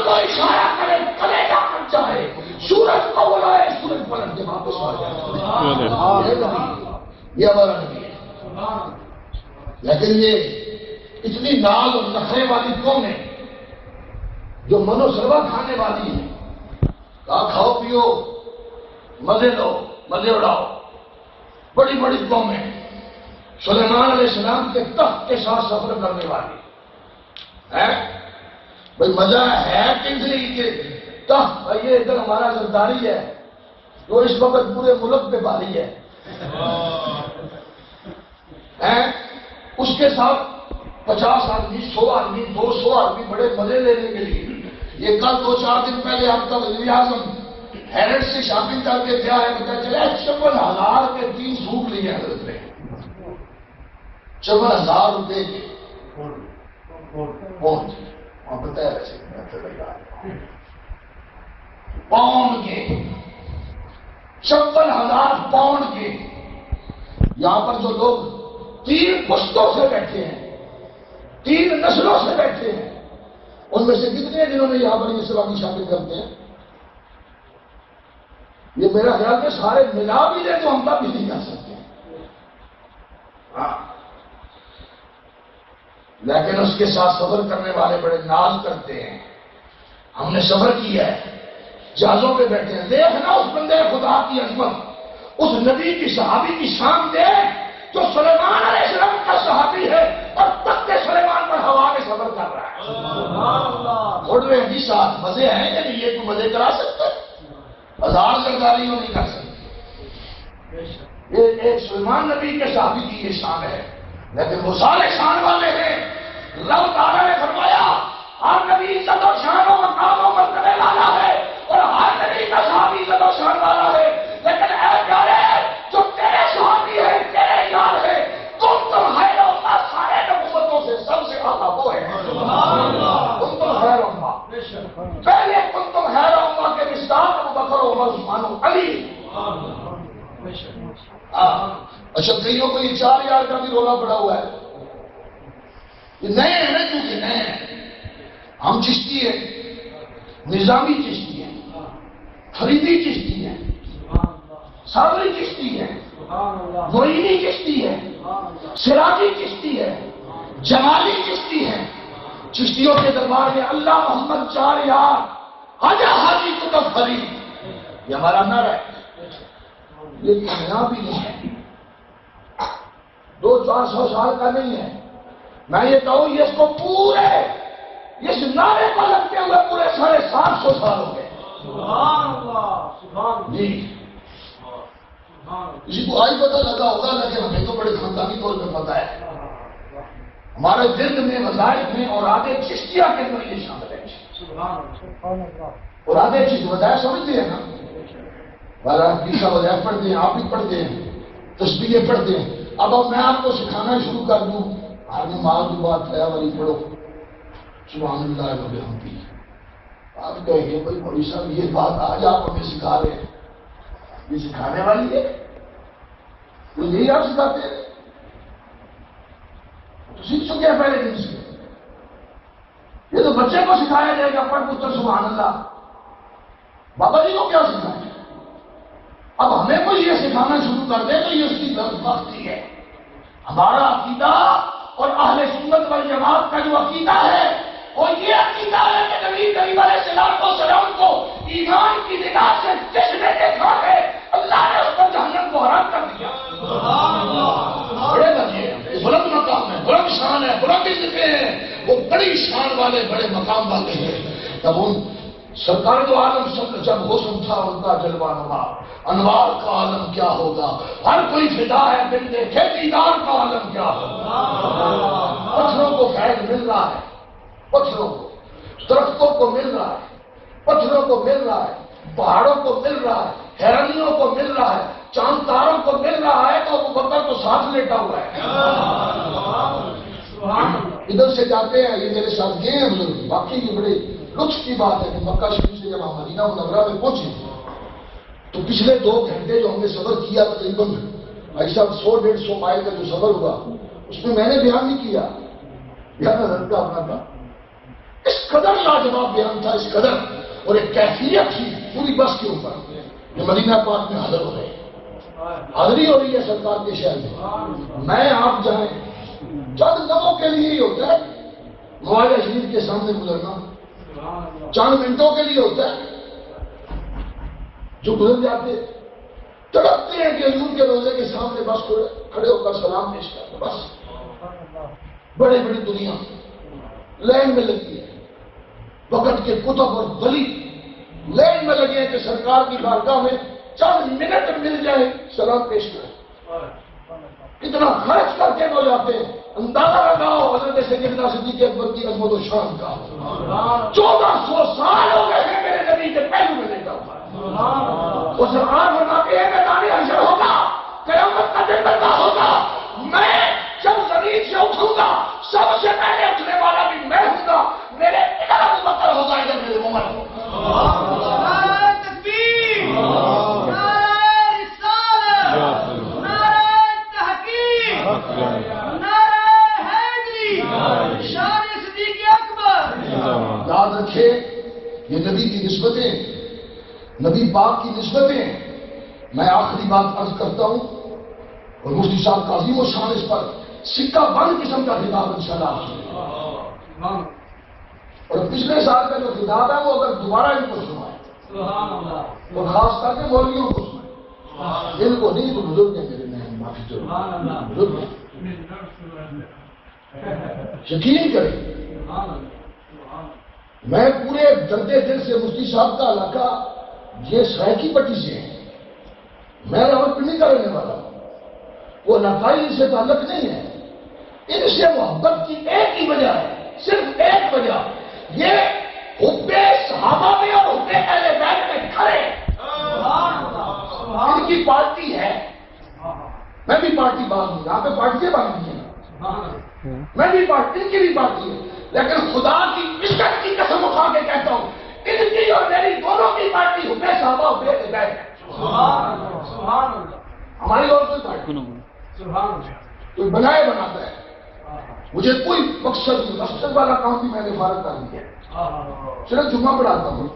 کو اشارہ کرے کلیجہ کٹ جائے، سورج کو بلائے سورج پلٹ کے واپس آ جائے. یہ ہمارا نبی ہے. لیکن یہ اتنی ناز اور نخرے والی قوم ہے جو منو سروا کھانے والی ہے. کہا کھاؤ پیو مزے لو مزے اڑاؤ. بڑی بڑی قومیں سلیمان علیہ السلام کے تخت کے ساتھ سفر کرنے والی ہے. بھئی مزہ ہے کنسری کے تخت. یہ ادھر ہمارا زرداری ہے جو اس وقت پورے ملک پہ باری ہے. اس کے ساتھ 50 آدمی 100 آدمی 200 آدمی بڑے مزے لینے کے لیے. یہ کل 2-4 دن پہلے آپ کا وزیر اعظم ہیرڈ سے شاپنگ کر کے کیا ہے پتا چلا 54,000 کے 3 سوٹ لیے حضرت نے. 54,000 روپے کے بتایا ویسے پاؤنڈ کے 56,000 پاؤنڈ کے. یہاں پر جو لوگ 3 پشتوں سے بیٹھے ہیں 3 نسلوں سے بیٹھے ہیں ان میں سے کتنے ہیں جنہوں نے یہاں پر اس طرح کی شاپنگ کرتے ہیں؟ یہ میرا خیال کہ سارے ملا بھی لیں تو ہم تب بھی نہیں کر سکتے. لیکن اس کے ساتھ سفر کرنے والے بڑے ناز کرتے ہیں. ہم نے سفر کیا ہے جہازوں پہ بیٹھے ہیں. دیکھنا اس بندے خدا کی عظمت، اس نبی کی صحابی کی شان دیکھ جو سلیمان علیہ السلام کا صحابی ہے اور تخت سلیمان پر ہوا میں سفر کر رہا ہے. تھوڑے ہیں جی ساتھ مزے ہیں کہ نہیں؟ یہ تو مزے کرا سکتے 1000 زرداریوں نہیں کر سکتے. یہ ایک سلیمان نبی کے صحابی کی یہ شان ہے. لیکن وہ سارے شان والے ہیں. اللہ تعالیٰ نے فرمایا ہر نبی عزت و شان و مقام و مرتبے والا ہے اور ہر نبی کا صحابی عزت و شان والا ہے. لیکن اے پیارے جو تیرے صحابی ہے تیرے یار ہے تم خیر امہ سارے نبوتوں سے سب سے اعلیٰ وہ ہے. تم خیر امہ پہلے تم خیر امہ کے مصداق ابو بکر و عمر عثمان و علی. اچھا کئیوں کو یہ 4 یار کا بھی رولا پڑا ہوا ہے. یہ نئے ہیں نا کیونکہ نئے ہیں. ہم چشتی ہیں نظامی چشتی ہیں فریدی چشتی ہیں صابری چشتی ہے معینی چشتی ہے سراجی چشتی ہے جمالی چشتی ہے. چشتیوں کے دربار میں اللہ محمد 4 یار حاجہ حاجی کتب فرید یہ ہمارا نر ہے. یہ کامیابی نہیں ہے 200-400 سال کا نہیں ہے. میں یہ کہوں یہ اس کو پورے اس نعرے کو لگتے ہوئے پورے 750 سال ہو گئے. جی کسی کو آج پتہ لگا ہوگا لیکن ہمیں تو بڑے خاندانی طور پہ پتہ ہے. ہمارے جلد میں وظائف میں اور آدھے چشتیہ کے اندر یہ شامل ہے. اور آدھے چیز وظائف سمجھتے ہیں نا والا کیسا وظائف پڑھتے ہیں آپ بھی پڑھتے ہیں تسبیحیں پڑھتے ہیں. اب میں آپ کو سکھانا شروع کر دوں آدمی ماں کی بات ہے والی پڑھو سبحان اللہ وبحمدہ. آپ کہیں گے بھائی مولوی صاحب یہ بات آج آپ ہمیں سکھا رہے ہیں یہ سکھانے والی ہے تو یہی آپ سکھاتے ہیں تو سیکھ چکے ہیں پہلے دن سے. یہ تو بچے کو سکھایا جائے گا پڑھ پتر سبحان اللہ. بابا جی کو کیا سکھائیں؟ اب ہمیں کوئی یہ سکھانا شروع کر دے تو یہ اس کی غلطی ہے. ہمارا عقیدہ اور اہل سنت والجماعت کا جو عقیدہ ہے وہ یہ عقیدہ ہے کہ نبی کریم علیہ السلام کو ایمان کی نگاہ سے جس نے دیکھا ہے اللہ نے اس پر جہنم کو حرام کر دیا. بڑے بچے بلند مقام ہے بلند شان ہے بلند عزتیں ہیں وہ بڑی شان والے بڑے مقام والے ہیں. تب ان سرکار دو عالم سب جب حسن تھا ان کا جلوہ نما انوار کا عالم کیا ہوگا. ہر کوئی فدا ہے دل دیکھے دیدار کا عالم کیا ہوگا. پتھروں کو فیض مل رہا ہے پتھروں کو درختوں کو مل رہا ہے پتھروں کو مل رہا ہے پہاڑوں کو مل رہا ہے حیرانیوں کو مل رہا ہے چاند تاروں کو مل رہا ہے تو ابو بکر تو ساتھ لیٹا ہوا ہے. ادھر سے جاتے ہیں یہ میرے ساتھ گئے ہیں بزرگ. باقی یہ بڑے لطف کی بات ہے کہ مکہ شریف سے جب ہم مدینہ منورہ میں پہنچے تو پچھلے 2 گھنٹے جو ہم نے سفر کیا تقریباً ایسا 100-150 مائل کا جو سفر ہوا اس میں نے بیان نہیں کیا بیان حضرت کا اپنا تھا. اس قدر لاجواب بیان تھا، اس قدر، اور ایک کیفیت تھی پوری بس کے اوپر جو مدینہ پاک میں حاضر ہو رہے ہیں، حاضری ہو رہی ہے سرکار کے شہر میں۔ میں آپ جائیں چند لمحوں کے لیے ہی ہوتا ہے خواجہ شریف کے سامنے گزرنا، چند منٹوں کے لیے ہوتا ہے، جو گزر جاتے تڑپتے ہیں کہ حضور کے روزے کے سامنے بس کھڑے ہو کر سلام پیش کرتے، بس بڑے بڑی دنیا لائن میں لگی ہے، وقت کے کتب اور ولی لائن میں لگے ہیں کہ سرکار کی بارگاہ میں چند منٹ مل جائے سلام پیش کریں، اتنا خرچ کر کے وہ جاتے ہیں۔ اندازہ لگاؤ حضرت سیدنا صدیق اکبر کی عظمت و شان کا، 1400 سال ہو گئے ہیں میرے نبی کے پہلو میں دیکھا ہوا، وہ سرکار فرماتے ہیں میدان حشر ہوگا، قیامت کا دن برپا ہوگا، میں جب زمین سے اٹھوں گا سب سے پہلے اٹھنے والا بھی میں ہوں گا، میرے ادھر ابو بکر ہوگا، ادھر میرے عمر ہوگا۔ یاد رکھے یہ نبی کی نسبتیں، نبی پاک کی نسبتیں۔ میں آخری بات عرض کرتا ہوں، اور مفتی صاحب کا عظیم و شان اس پر سکہ بند قسم کا خطاب انشاءاللہ، اور پچھلے سال کا جو خطاب ہے وہ اگر دوبارہ ان کو سنائے، اور خاص کر کے مولویوں کو سنائے، ان کو نہیں تو بزرگ ہیں میرے میں معافی ضرور بزرگ ہیں، یقین کریں۔ میں پورے درد دل سے مفتی صاحب کا علاقہ یہ سرائکی پٹی سے ہے، میں راولپنڈی کا رہنے والا ہوں، وہ علاقائی ان سے تعلق نہیں ہے، ان سے محبت کی ایک ہی وجہ ہے، صرف ایک وجہ، یہ حب صحابہ میں اور حب اہل بیت میں کھڑے، ان کی پارٹی ہے، میں بھی پارٹی باز ہوں، یہاں پہ پارٹیاں باندھی ہیں، میں بھی پارٹی، ان کی بھی پارٹی ہے، لیکن خدا کی عزت کی قسم اٹھا کے کہتا ہوں ان کی اور میری دونوں کی پارٹی حب صحابہ حب اہل بیت ہے۔ ہماری اور کوئی پارٹی کوئی بنائے بناتا ہے، مجھے کوئی مقصد والا کام بھی میں نے فارغ کر دیا، صرف جمعہ پڑھاتا ہوں،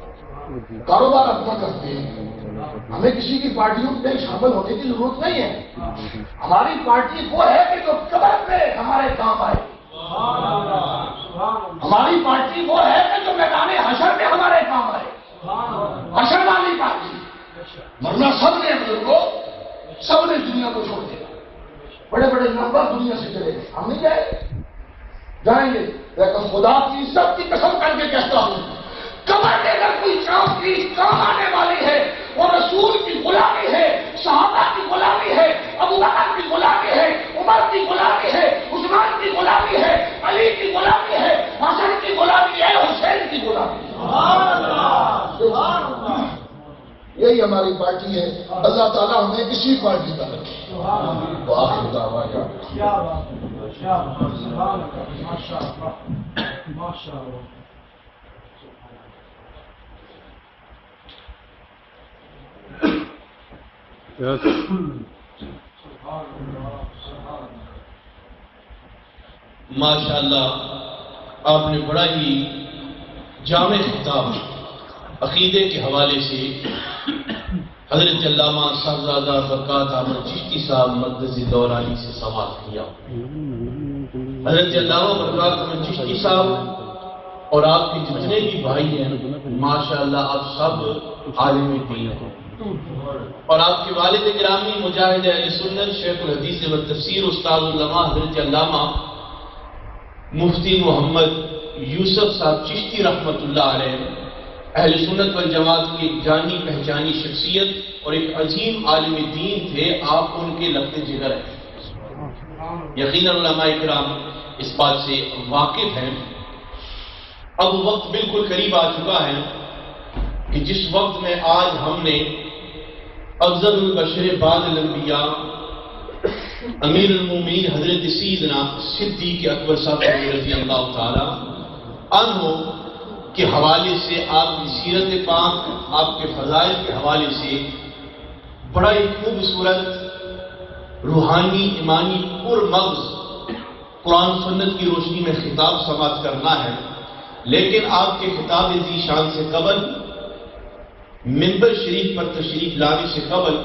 کاروبار اپنا کرتے ہیں، ہمیں کسی کی پارٹیوں میں شامل ہونے کی ضرورت نہیں ہے۔ ہماری پارٹی وہ ہے کہ جو قبر میں ہمارے کام آئے، ہماری پارٹی وہ ہے کہ جو میدان حشر میں ہمارے کام آئے، حشر والی پارٹی، ورنہ سب نے بزرگوں سب نے دنیا کو چھوڑ دیا، بڑے بڑے نمبر دنیا سے چلے گئے، ہم نہیں جائیں گے، لیکن خدا کی عزت کی قسم کر کے کہتا ہوں قبر میں اگر کوئی چیز کام آنے والی ہے وہ رسول کی غلامی ہے، صحابہ کی غلامی ہے، ابو بکر کی غلامی ہے، عمر کی غلامی ہے، عثمان کی غلامی ہے، علی کی غلامی ہے، حسن کی غلامی ہے، حسین کی غلامی ہے۔ یہی ہماری پارٹی ہے، اللہ تعالیٰ ہمیں اسی پارٹی کا رکھے۔ وآخر دعوانا ماشاءاللہ آپ نے بڑا ہی جامع خطاب عقیدے کے حوالے سے حضرت علامہ صاحبزادہ برکات احمد چشتی صاحب مقدس دورانی سے سوال کیا۔ حضرت علامہ برکات احمد چشتی صاحب اور آپ کے جتنے بھی بھائی ہیں ماشاءاللہ آپ سب عالم دین ہیں، اور آپ کے والد گرامی مجاہد اہل سنت شیخ الحدیث و تفسیر استاد علماء حضرت علامہ مفتی محمد یوسف صاحب چشتی رحمۃ اللہ علیہ اہل سنت والجماعت کی ایک جانی پہچانی شخصیت اور ایک عظیم عالم دین تھے، آپ ان کے لفظ جگر ہیں، یقیناً علماء کرام اس بات سے واقف ہیں۔ اب وقت بالکل قریب آ چکا ہے کہ جس وقت میں آج ہم نے افضل البشر بعد الانبیاء امیر المومنین حضرت سیدنا صدیق اکبر صاحب رضی اللہ تعالی عنہ کے حوالے سے، آپ کی سیرت پاک، آپ کے فضائل کے حوالے سے بڑا ہی خوبصورت روحانی ایمانی پر مغز قرآن سنت کی روشنی میں خطاب سماعت کرنا ہے، لیکن آپ کے خطاب ذی شان سے قبل، منبر شریف پر تشریف لانے سے قبل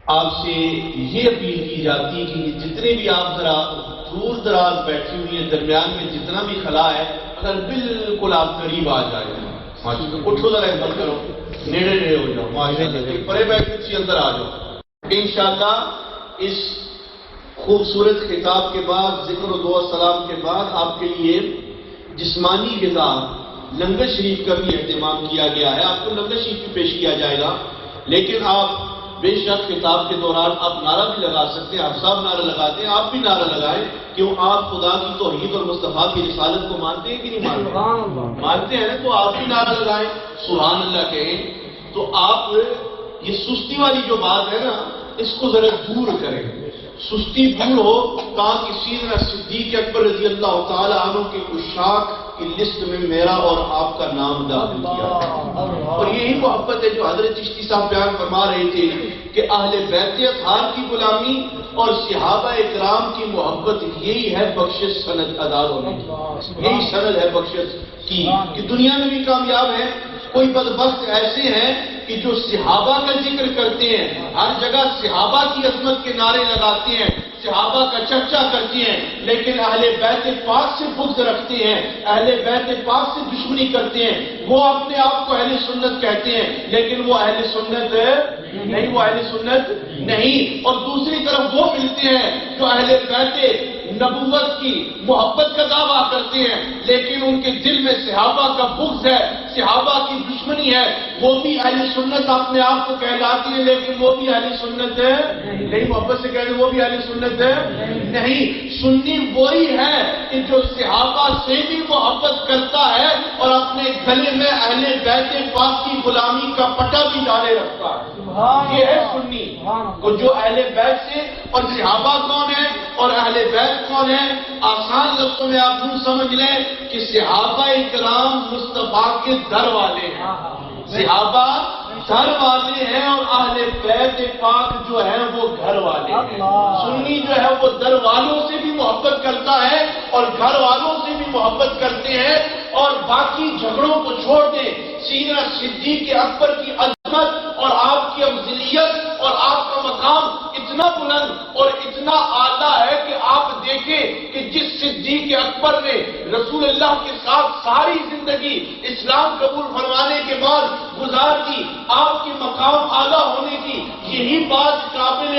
آپ سے یہ اپیل کی جاتی ہے کہ جتنے بھی آپ ذرا دور دراز بیٹھے ہوئے ہیں، درمیان میں جتنا بھی خلا ہے، اگر بالکل آپ قریب آ جائیں، اٹھو ذرا ہمت کرو، نیڑے ہو جاؤ، ماشاءاللہ پرے بیٹھے سے اندر آ جاؤ. انشاءاللہ اس خوبصورت خطاب کے بعد، ذکر و دعا سلام کے بعد آپ کے لیے جسمانی غذا لنگر شریف کا بھی اہتمام کیا گیا ہے. آپ کو لنگر شریف بھی پیش کیا جائے گا، لیکن آپ بے شک خطاب کے دوران آپ نعرہ بھی لگا سکتے ہیں. آپ سب نعرہ لگاتے ہیں، آپ بھی نعرہ لگائیں. کیوں آپ خدا کی توحید اور مصطفیٰ کی رسالت کو مانتے ہیں کہ نہیں مانتے؟ مانتے ہیں نا، تو آپ بھی نعرہ لگائیں، سبحان اللہ کہیں. تو آپ یہ سستی والی جو بات ہے نا، اس کو ذرا دور کریں، سستی دور ہو. کہا کہ سیدنا صدیق اکبر رضی اللہ تعالی عنہ کے عشاق کی لسٹ میں میرا اور آپ کا نام داخل کیا. اور یہی محبت ہے جو حضرت چشتی صاحب بیان فرما رہے تھے کہ اہل بیت اطہار کی غلامی اور صحابہ اکرام کی محبت یہی ہے بخشش سند ادا ہونے کی. یہی سند ہے بخشش کی کہ دنیا میں بھی کامیاب ہے. کوئی بدبخت ایسے ہیں کہ جو صحابہ کا ذکر کرتے ہیں، ہر جگہ صحابہ کی عظمت کے نعرے لگاتے ہیں، صحابہ کا چرچا کرتے ہیں، لیکن اہل بیت پاک سے بغض رکھتے ہیں، اہل بیت پاک سے دشمنی کرتے ہیں. وہ اپنے آپ کو اہل سنت کہتے ہیں، لیکن وہ اہل سنت نہیں، وہ اہل سنت نہیں. اور دوسری طرف وہ ملتے ہیں جو اہل بیت نبوت کی محبت کا دعویٰ کرتے ہیں، لیکن ان کے دل میں صحابہ کا بغض ہے، صحابہ کی دشمنی ہے. وہ بھی اہل سنت اپنے آپ کو کہلاتی ہیں، لیکن وہ بھی اہل سنت ہے نہیں. محبت سے کہتے ہیں وہ بھی اہل سنت ہے نہیں. سنی وہی ہے کہ جو صحابہ سے بھی محبت کرتا ہے اور اپنے گلے میں اہل بیت پاک کی غلامی کا پٹا بھی ڈالے رکھتا ہے. یہ ہے سنی. اور جو اہل بیت سے، اور صحابہ کون ہے اور اہل بیت کون ہے؟ آسان لفظوں میں آپ یوں سمجھ لیں کہ صحابہ اکرام مصطفیٰ کے در والے ہیں، صحابہ در والے ہیں، اور اہل بیت پاک جو ہے وہ گھر والے ہیں. سنی جو ہے وہ در والوں سے بھی محبت کرتا ہے اور گھر والوں سے بھی محبت کرتے ہیں. اور باقی جھگڑوں کو چھوڑ دیں. سیدنا صدیق اکبر کی عظمت اور آپ کی افضلیت اور آپ کا مقام اتنا بلند اور اتنا اعلیٰ ہے کہ آپ دیکھیں کہ جس صدیق اکبر نے رسول اللہ کے ساتھ ساری زندگی اسلام قبول فرمانے کے بعد گزار دی، آپ کی مقام اعلیٰ ہونے کی یہی بات قابل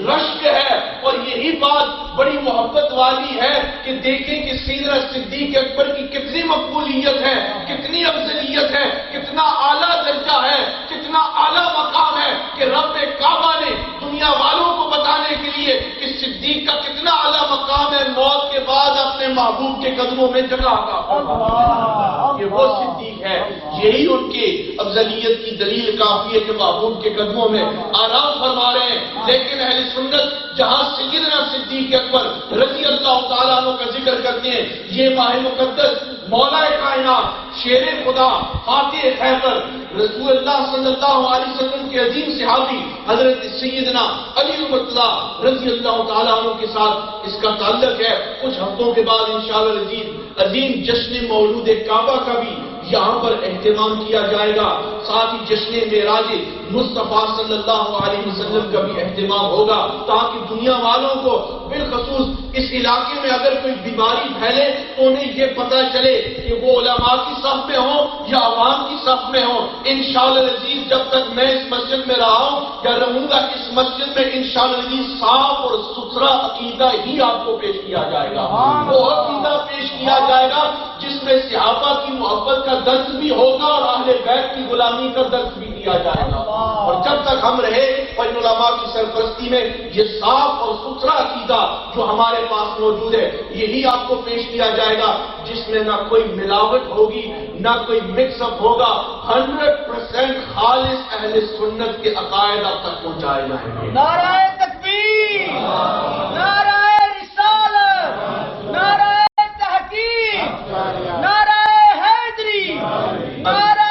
رشک ہے اور یہی بات بڑی محبت والی ہے کہ دیکھیں کہ سیدنا صدیق اکبر کی کتنی مقبولیت ہے، کتنی افضلیت ہے، کتنا اعلیٰ درجہ ہے، کتنا اعلیٰ مقام ہے کہ رب کعبہ نے دنیا والوں کو بتانے کے لیے کہ صدیق کا کتنا اعلیٰ مقام ہے، موت کے بعد اپنے محبوب کے قدموں میں جگہ کا. یہ وہ صدیق ہے، یہی ان کے افضلیت کی دلیل کافی ہے کہ محبوب کے قدموں میں آرام فرما رہے ہیں. لیکن اہل سنت جہاں سیدنا صدیق اکبر رضی اللہ تعالیٰ عنہ کا ذکر کرتے ہیں، یہ ماہ مقدس مولا کائنات، شیر خدا، فاتح خیبر، رسول اللہ صلی اللہ علیہ وسلم کے عظیم صحابی حضرت سیدنا علی المرتضیٰ رضی اللہ تعالیٰ عنہ کے ساتھ اس کا تعلق ہے. کچھ ہفتوں کے بعد انشاءاللہ عظیم جشن مولود کعبہ کا بھی یہاں پر اہتمام کیا جائے گا. ساتھ ہی جشن معراج مصطفیٰ صلی اللہ علیہ وسلم کا بھی اہتمام ہوگا، تاکہ دنیا والوں کو بالخصوص اس علاقے میں اگر کوئی بیماری پھیلے تو انہیں یہ پتہ چلے کہ وہ علماء کی صف میں ہوں یا عوام کی صف میں ہوں. انشاءاللہ العزیز جب تک میں اس مسجد میں رہا ہوں یا رہوں گا، اس مسجد میں انشاءاللہ العزیز صاف اور ستھرا عقیدہ ہی آپ کو پیش کیا جائے گا. وہ عقیدہ پیش کیا جائے گا جس میں صحابہ کی محبت کا درس بھی ہوگا اور اہل بیت کی غلامی کا درس بھی دیا جائے گا. اور جب تک ہم رہے اور ان علماء کی سرپرستی میں یہ صاف اور ستھرا عقیدہ جو ہمارے پاس موجود ہے یہی آپ کو پیش کیا جائے گا، جس میں نہ کوئی ملاوٹ ہوگی نہ کوئی مکس اپ ہوگا. 100% خالص اہل سنت کے عقائد آپ تک پہنچائے جائیں گے. نعرہ تکبیر، نعرہ رسالت، نعرہ تحقیق، نعرہ حیدری، نعرہ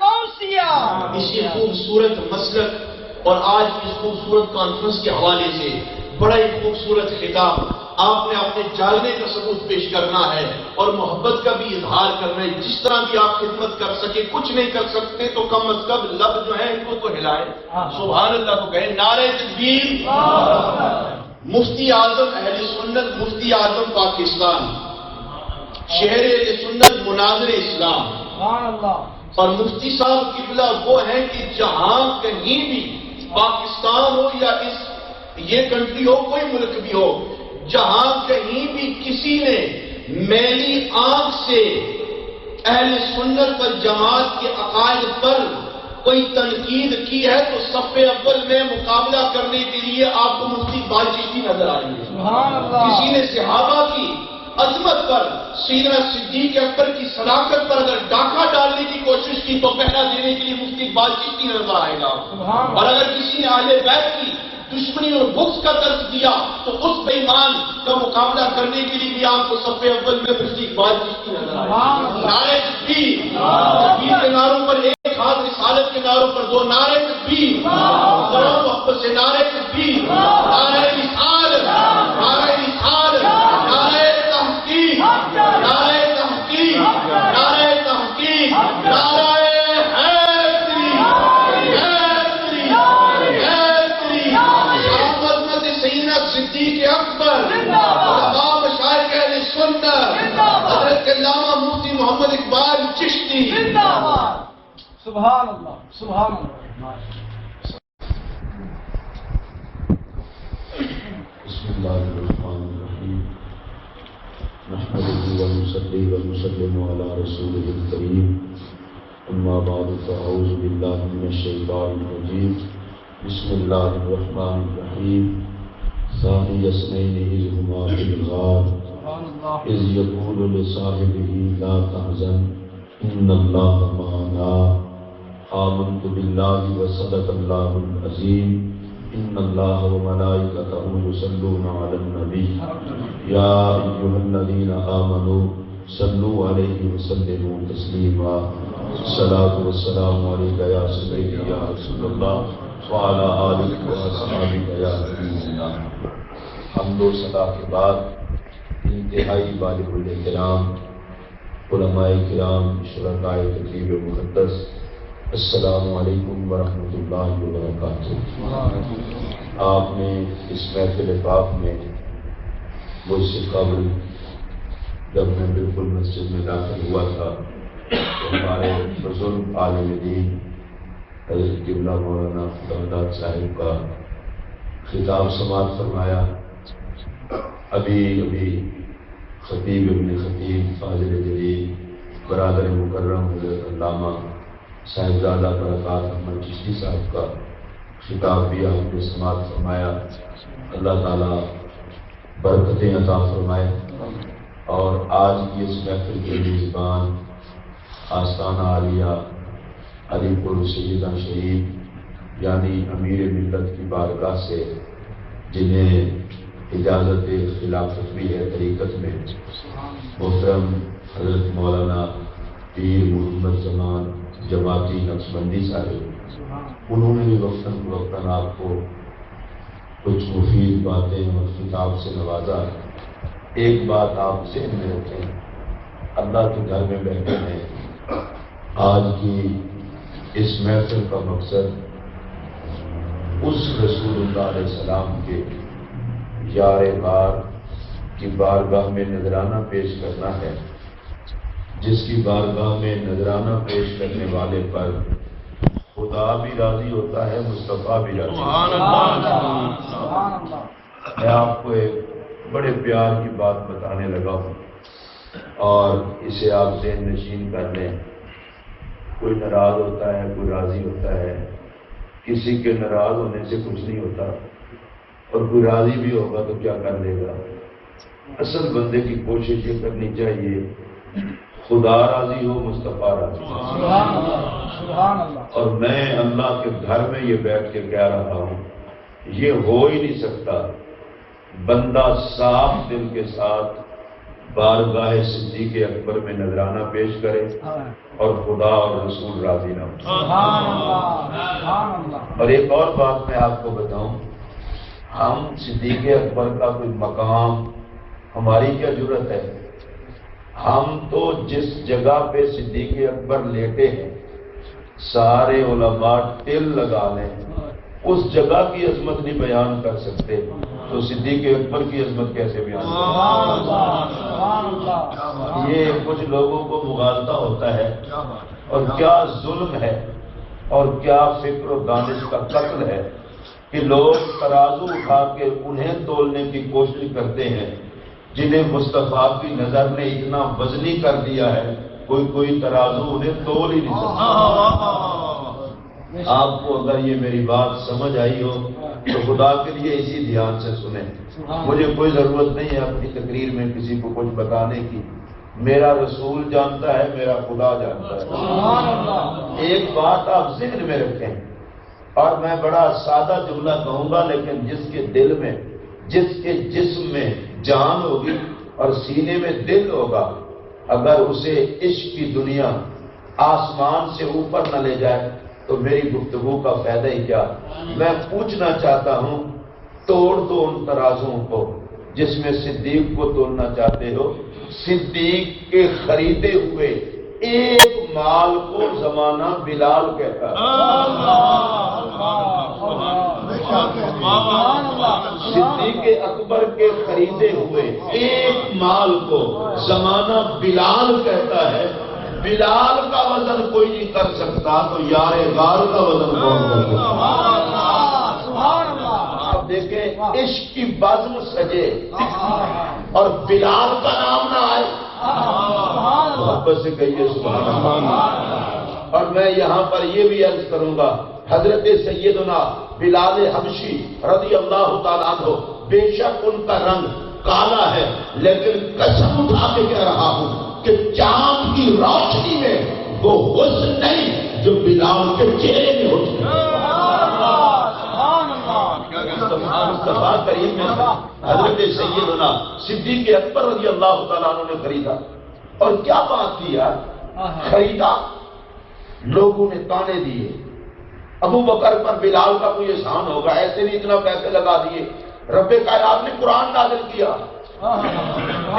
غوثیہ. اسی خوبصورت مسلک اور آج کی اس خوبصورت کانفرنس کے حوالے سے بڑا ہی خوبصورت خطاب آپ نے اپنے جاننے کا ثبوت پیش کرنا ہے اور محبت کا بھی اظہار کرنا ہے. جس طرح بھی آپ خدمت کر سکے. کچھ نہیں کر سکتے تو کم از کم لب جو ہے ان کو تو ہلائیں, سبحان اللہ کو کہیں. نعرہ تکبیر. مفتی اعظم اہل سنت, مفتی اعظم پاکستان, شہر اہل سنت, مناظر اسلام. اور مفتی صاحب قبلہ وہ ہیں کہ جہاں کہیں بھی پاکستان ہو یا یہ کنٹری ہو, کوئی ملک بھی ہو, جہاں کہیں بھی کسی نے میلی آنکھ سے اہل سنت والجماعت کے عقائد پر کوئی تنقید کی ہے تو صف اول میں مقابلہ کرنے کے لیے آپ کو مفتی اقبال چشتی نظر آئیں گے. کسی نے صحابہ کی عظمت پر, سیدنا صدیق اکبر کی صداقت پر اگر ڈاکہ ڈالنے کی کوشش کی تو پہلا دینے کے لیے مفتی اقبال چشتی نظر آئے گا. اور اگر کسی نے اہل بیت کی دشمنی اور بغض کا درس دیا تو اس بے ایمان کا مقابلہ کرنے کے لیے بھی آپ کو صف اول میں مفتی اقبال چشتی نظر آئے گا. نعرہ تکبیر. تکبیر کے نعروں پر ایک ہاتھ, رسالت کے نعروں پر دو. نعرہ تکبیر. ذرا محبت سے نعرہ تکبیر. نعرہ رسالت. نعرہ رسالت. نعرہ تحقیق. نعرہ تحقیق. نعرہ تحقیق. نعرہ حیدری. حیدری. حیدری. محمد سیدنا صدیق اکبر, تمام مشائخ اہل سنت, حضرت علامہ مفتی محمد اقبال چشتی. سبحان اللہ, سبحان اللہ. بسم اللہ الرحمن الرحیم. نحمده ونصلي ونسلم على رسوله الكريم. اما بعد فاعوذ بالله من الشیطان الرجیم. بسم اللہ الرحمن الرحیم. ثانی اثنین اذ هما فی الغار اذ یقول لصاحبه لا تحزن ان اللہ معنا. آمنت باللہ وصدق اللہ العظیم. ان اللہ وملائکتہ یصلون علی النبی یا ایھا الذین آمنوا صلوا علیہ وسلموا تسلیما. الصلاۃ والسلام علیک یا سیدی یا رسول اللہ وعلی آلک واصحابک یا حبیب اللہ. حمد و ثنا کے بعد انتہائی بالغ الاحترام علماء کرام, شرکاء تقریب مقدس, السلام علیکم ورحمۃ اللہ وبرکاتہ. آپ نے اس محفل پاک میں مجھ سے قبل جب میں بالکل مسجد میں داخل ہوا تھا تو ہمارے بزرگ عالم دین حضرت قبلہ مولانا خداداد صاحب کا خطاب سماعت فرمایا. ابھی خطیب ابن خطیب فاضل جلیل برادر مکرم حضرت علامہ صاحبزادہ برکات احمد چشتی صاحب کا خطاب بھی آپ نے سماعت فرمایا. اللہ تعالیٰ برکتیں عطا فرمائے. اور آج کی اس محفل کے میزبان آستانہ عالیہ علی پور سیدہ شریف یعنی امیر ملت کی بارگاہ سے, جنہیں اجازت خلافت بھی ہے طریقت میں, محترم حضرت مولانا پیر محمد زمان جماعتی نقشبندی صاحب, انہوں نے بھی وقتاً فوقتاً آپ کو کچھ مفید باتیں اور خطاب سے نوازا. ایک بات آپ ذہن میں رکھیں, اللہ کے گھر میں بیٹھے ہیں. آج کی اس محفل کا مقصد اس رسول اللہ علیہ السلام کے یار بار کی بارگاہ میں نذرانہ پیش کرنا ہے, جس کی بارگاہ میں نذرانہ پیش کرنے والے پر خدا بھی راضی ہوتا ہے, مصطفیٰ بھی راضی ہوتا ہے. میں آپ کو ایک بڑے پیار کی بات بتانے لگا ہوں اور اسے آپ ذہن نشین کر لیں. کوئی ناراض ہوتا ہے, کوئی راضی ہوتا ہے. کسی کے ناراض ہونے سے کچھ نہیں ہوتا, اور کوئی راضی بھی ہوگا تو کیا کر لے گا. اصل بندے کی کوشش یہ کرنی چاہیے خدا راضی ہو, مصطفیٰ راضی ہو. اور میں اللہ کے گھر میں یہ بیٹھ کے کہہ رہا ہوں, یہ ہو ہی نہیں سکتا بندہ صاف دل کے ساتھ بارگاہ صدیق اکبر میں نذرانہ پیش کرے اور خدا اور رسول راضی نہ ہو. اور ایک اور بات میں آپ کو بتاؤں, ہم صدیق اکبر کا کوئی مقام ہماری کیا ضرورت ہے؟ ہم تو جس جگہ پہ صدیق اکبر لیٹے ہیں سارے علماء ٹل لگا لیں، اس جگہ کی عظمت نہیں بیان کر سکتے تو صدیق اکبر کی عظمت کیسے بیان کریں؟ یہ کچھ لوگوں کو مغالطہ ہوتا ہے، اور کیا ظلم ہے اور کیا فکر و دانش کا قتل ہے کہ لوگ ترازو اٹھا کے انہیں تولنے کی کوشش کرتے ہیں جنہیں مصطفیٰ کی نظر نے اتنا وزنی کر دیا ہے کوئی ترازو انہیں تول ہی نہیں سکتا۔ آپ کو اگر یہ میری بات سمجھ آئی ہو تو خدا کے لیے اسی دھیان سے سنیں۔ مجھے کوئی ضرورت نہیں ہے اپنی تقریر میں کسی کو کچھ بتانے کی، میرا رسول جانتا ہے، میرا خدا جانتا ہے۔ ایک بات آپ ذہن میں رکھیں، اور میں بڑا سادہ جملہ کہوں گا لیکن جس کے دل میں، جس کے جسم میں جان ہوگی اور سینے میں دل ہوگا، اگر اسے عشق کی دنیا آسمان سے اوپر نہ لے جائے تو میری گفتگو کا فائدہ ہی کیا؟ میں پوچھنا چاہتا ہوں، توڑ دو ان ترازوں کو جس میں صدیق کو تولنا چاہتے ہو۔ صدیق کے خریدے ہوئے ایک مال کو زمانہ بلال کہتا ہے۔ صدیق اکبر کے خریدے ہوئے ایک مال کو زمانہ بلال کہتا ہے۔ بلال کا وزن کوئی نہیں کر سکتا تو یار غار کا وزن کون کر سکتا؟ اب دیکھیں، عشق کی بزم سجے اور بلال کا نام نہ آئے، محبت سے کہیے سبحان اللہ۔ اور میں یہاں پر یہ بھی عرض کروں گا، حضرت سیدنا بلال حبشی رضی اللہ تعالیٰ عنہ، بے شک ان کا رنگ کالا ہے لیکن قسم اٹھا کے کہہ رہا ہوں کہ چاند کی روشنی میں وہ حسن نہیں جو بلال کے چہرے میں ہوتی ہے۔ مصطفیٰ کریم میں حضرت سیدنا صدیق اکبر رضی اللہ تعالیٰ عنہ نے خریدا، اور کیا بات کی یار، خریدا، لوگوں نے تانے دیے، ابو بکر پر بلال کا کوئی احسان ہوگا، ایسے نہیں اتنا پیسے لگا دیے۔ رب کائنات نے قرآن نازل کیا،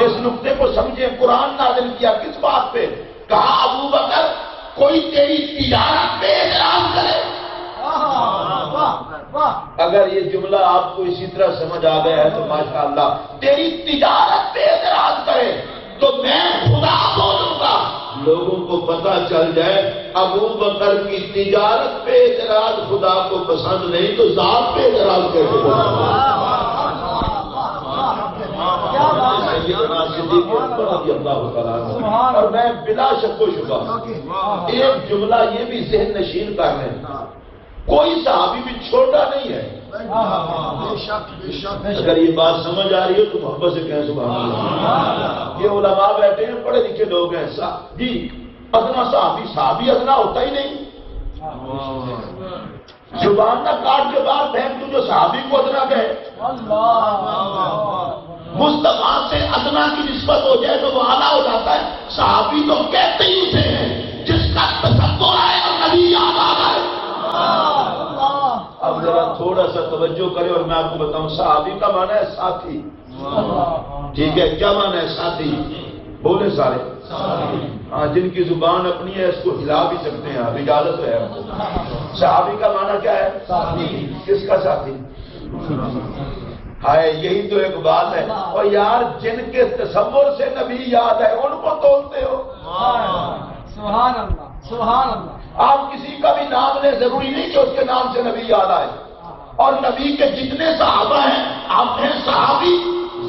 اس نقطے کو سمجھیں، قرآن نازل کیا کس بات پہ؟ کہا ابو بکر کوئی تیری تجارت پہ اعتراض کرے۔ اگر یہ جملہ آپ کو اسی طرح سمجھ آ گیا ہے تو ماشاءاللہ، تیری تجارت پہ اعتراض کرے تو میں خدا بولوں گا۔ لوگوں کو پتہ چل جائے ابو بکر کی تجارت پہ اعتراض خدا کو پسند نہیں تو ذات پہ اعتراض کیسے ہوگا؟ اور میں بلا شک و شبہ ایک جملہ یہ بھی ذہن نشین کر لیں، کوئی صحابی بھی چھوٹا نہیں ہے۔ اگر یہ بات سمجھ آ رہی ہے تو محبت سے کہیں سبحان اللہ۔ یہ علماء بیٹھے ہیں، پڑھے لکھے لوگ ہیں، جی ادنا صحابی ادنا ہوتا ہی نہیں، زبان نہ کاٹ کے باہر پھینک تو جو صحابی کو ادنا کہے۔ مصطفیٰ سے ادنا کی نسبت ہو جائے تو وہ اعلیٰ ہو جاتا ہے۔ صحابی تو کہتے ہی اسے ہیں جس کا تصور آئے اور نبی یاد آ گئے۔ اب ذرا تھوڑا سا توجہ کرے اور میں آپ کو بتاؤں، صحابی کا معنی ہے ساتھی، ٹھیک ہے؟ کیا معنی ہے ساتھی؟ بولے سارے، ہاں، جن کی زبان اپنی ہے اس کو ہلا بھی سکتے ہیں، اب اجازت ہے آپ کو۔ صحابی کا معنی کیا ہے؟ ساتھی۔ کس کا ساتھی؟ ہائے، یہی تو ایک بات ہے۔ اور یار جن کے تصور سے نبی یاد ہے ان کو تولتے ہو۔ سبحان اللہ، سبحان اللہ۔ آپ کسی کا بھی نام لیں، ضروری نہیں کہ اس کے نام سے نبی یاد آئے۔ اور نبی کے جتنے صحابہ ہیں، آپ ہیں صحابی،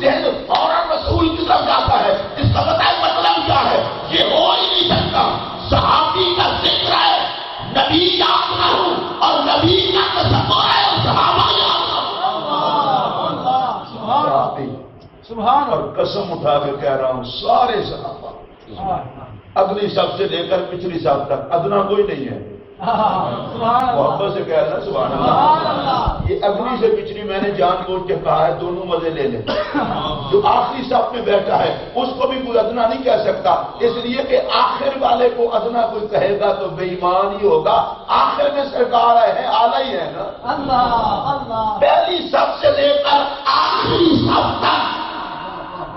ذہن فوراً رسول کی طرف جاتا ہے۔ اس کا بتائیں مطلب کیا ہے؟ یہ ہو ہی نہیں سکتا۔ صحابی کا ذکر ہے، نبی یاد نہ ہو، اور نبی کا تصور ہے اور صحابہ یاد نہ ہو۔ سبحان اور قسم اٹھا کے کہہ رہا ہوں، سارے صحابہ، اگلی صف سے لے کر پچھلی صف تک ادنا کوئی نہیں ہے۔ محبت سے کہہ رہا سبحان اللہ۔ یہ اگلی سے پچھلی میں نے جان بوجھ کے کہا ہے، دونوں مزے لے لیں۔ جو آخری صف میں بیٹھا ہے اس کو بھی کوئی ادنا نہیں کہہ سکتا، اس لیے کہ آخر والے کو ادنا کوئی کہے گا تو بے ایمان ہی ہوگا۔ آخر میں سرکار ہے، اعلیٰ ہی ہے نا۔ پہلی صف سے لے کر آخری صف تک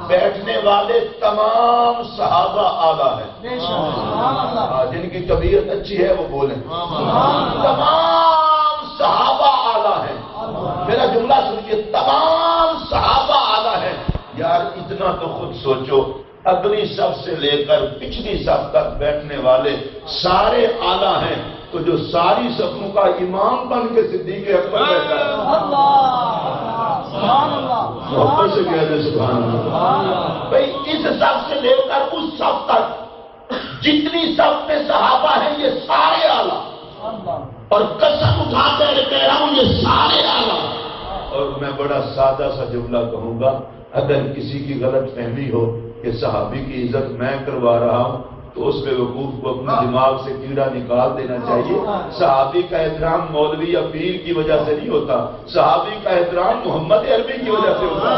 بیٹھنے والے تمام صحابہ اعلیٰ ہیں. بے شک سبحان اللہ جن کی طبیعت اچھی ہے وہ بولیں. سبحان اللہ تمام صحابہ اعلیٰ ہیں. میرا جملہ سنیے، تمام صحابہ اعلیٰ ہیں. یار اتنا تو خود سوچو، اگلی صف سے لے کر پچھلی صف تک بیٹھنے والے سارے اعلیٰ ہیں، تو جو ساری صفوں کا امام بن کے صدیق اکبر بیٹھا ہے. سبحان اللہ محبت سے کہہ دیں سبحان اللہ. بھائی اس صف سے لے کر اس صف تک جتنی صف میں صحابہ ہیں یہ سارے اعلیٰ، اور قسم اٹھا کر کہہ رہا ہوں یہ سارے اعلیٰ. اور میں بڑا سادہ سا جملہ کہوں گا، اگر کسی کی غلط فہمی ہو کہ صحابی کی عزت میں کروا رہا ہوں تو اس بے وقوف کو اپنے دماغ سے کیڑا نکال دینا چاہیے. صحابی کا احترام مولوی یا پیر کی وجہ سے نہیں ہوتا، صحابی کا احترام محمد عربی کی وجہ سے ہوتا ہے.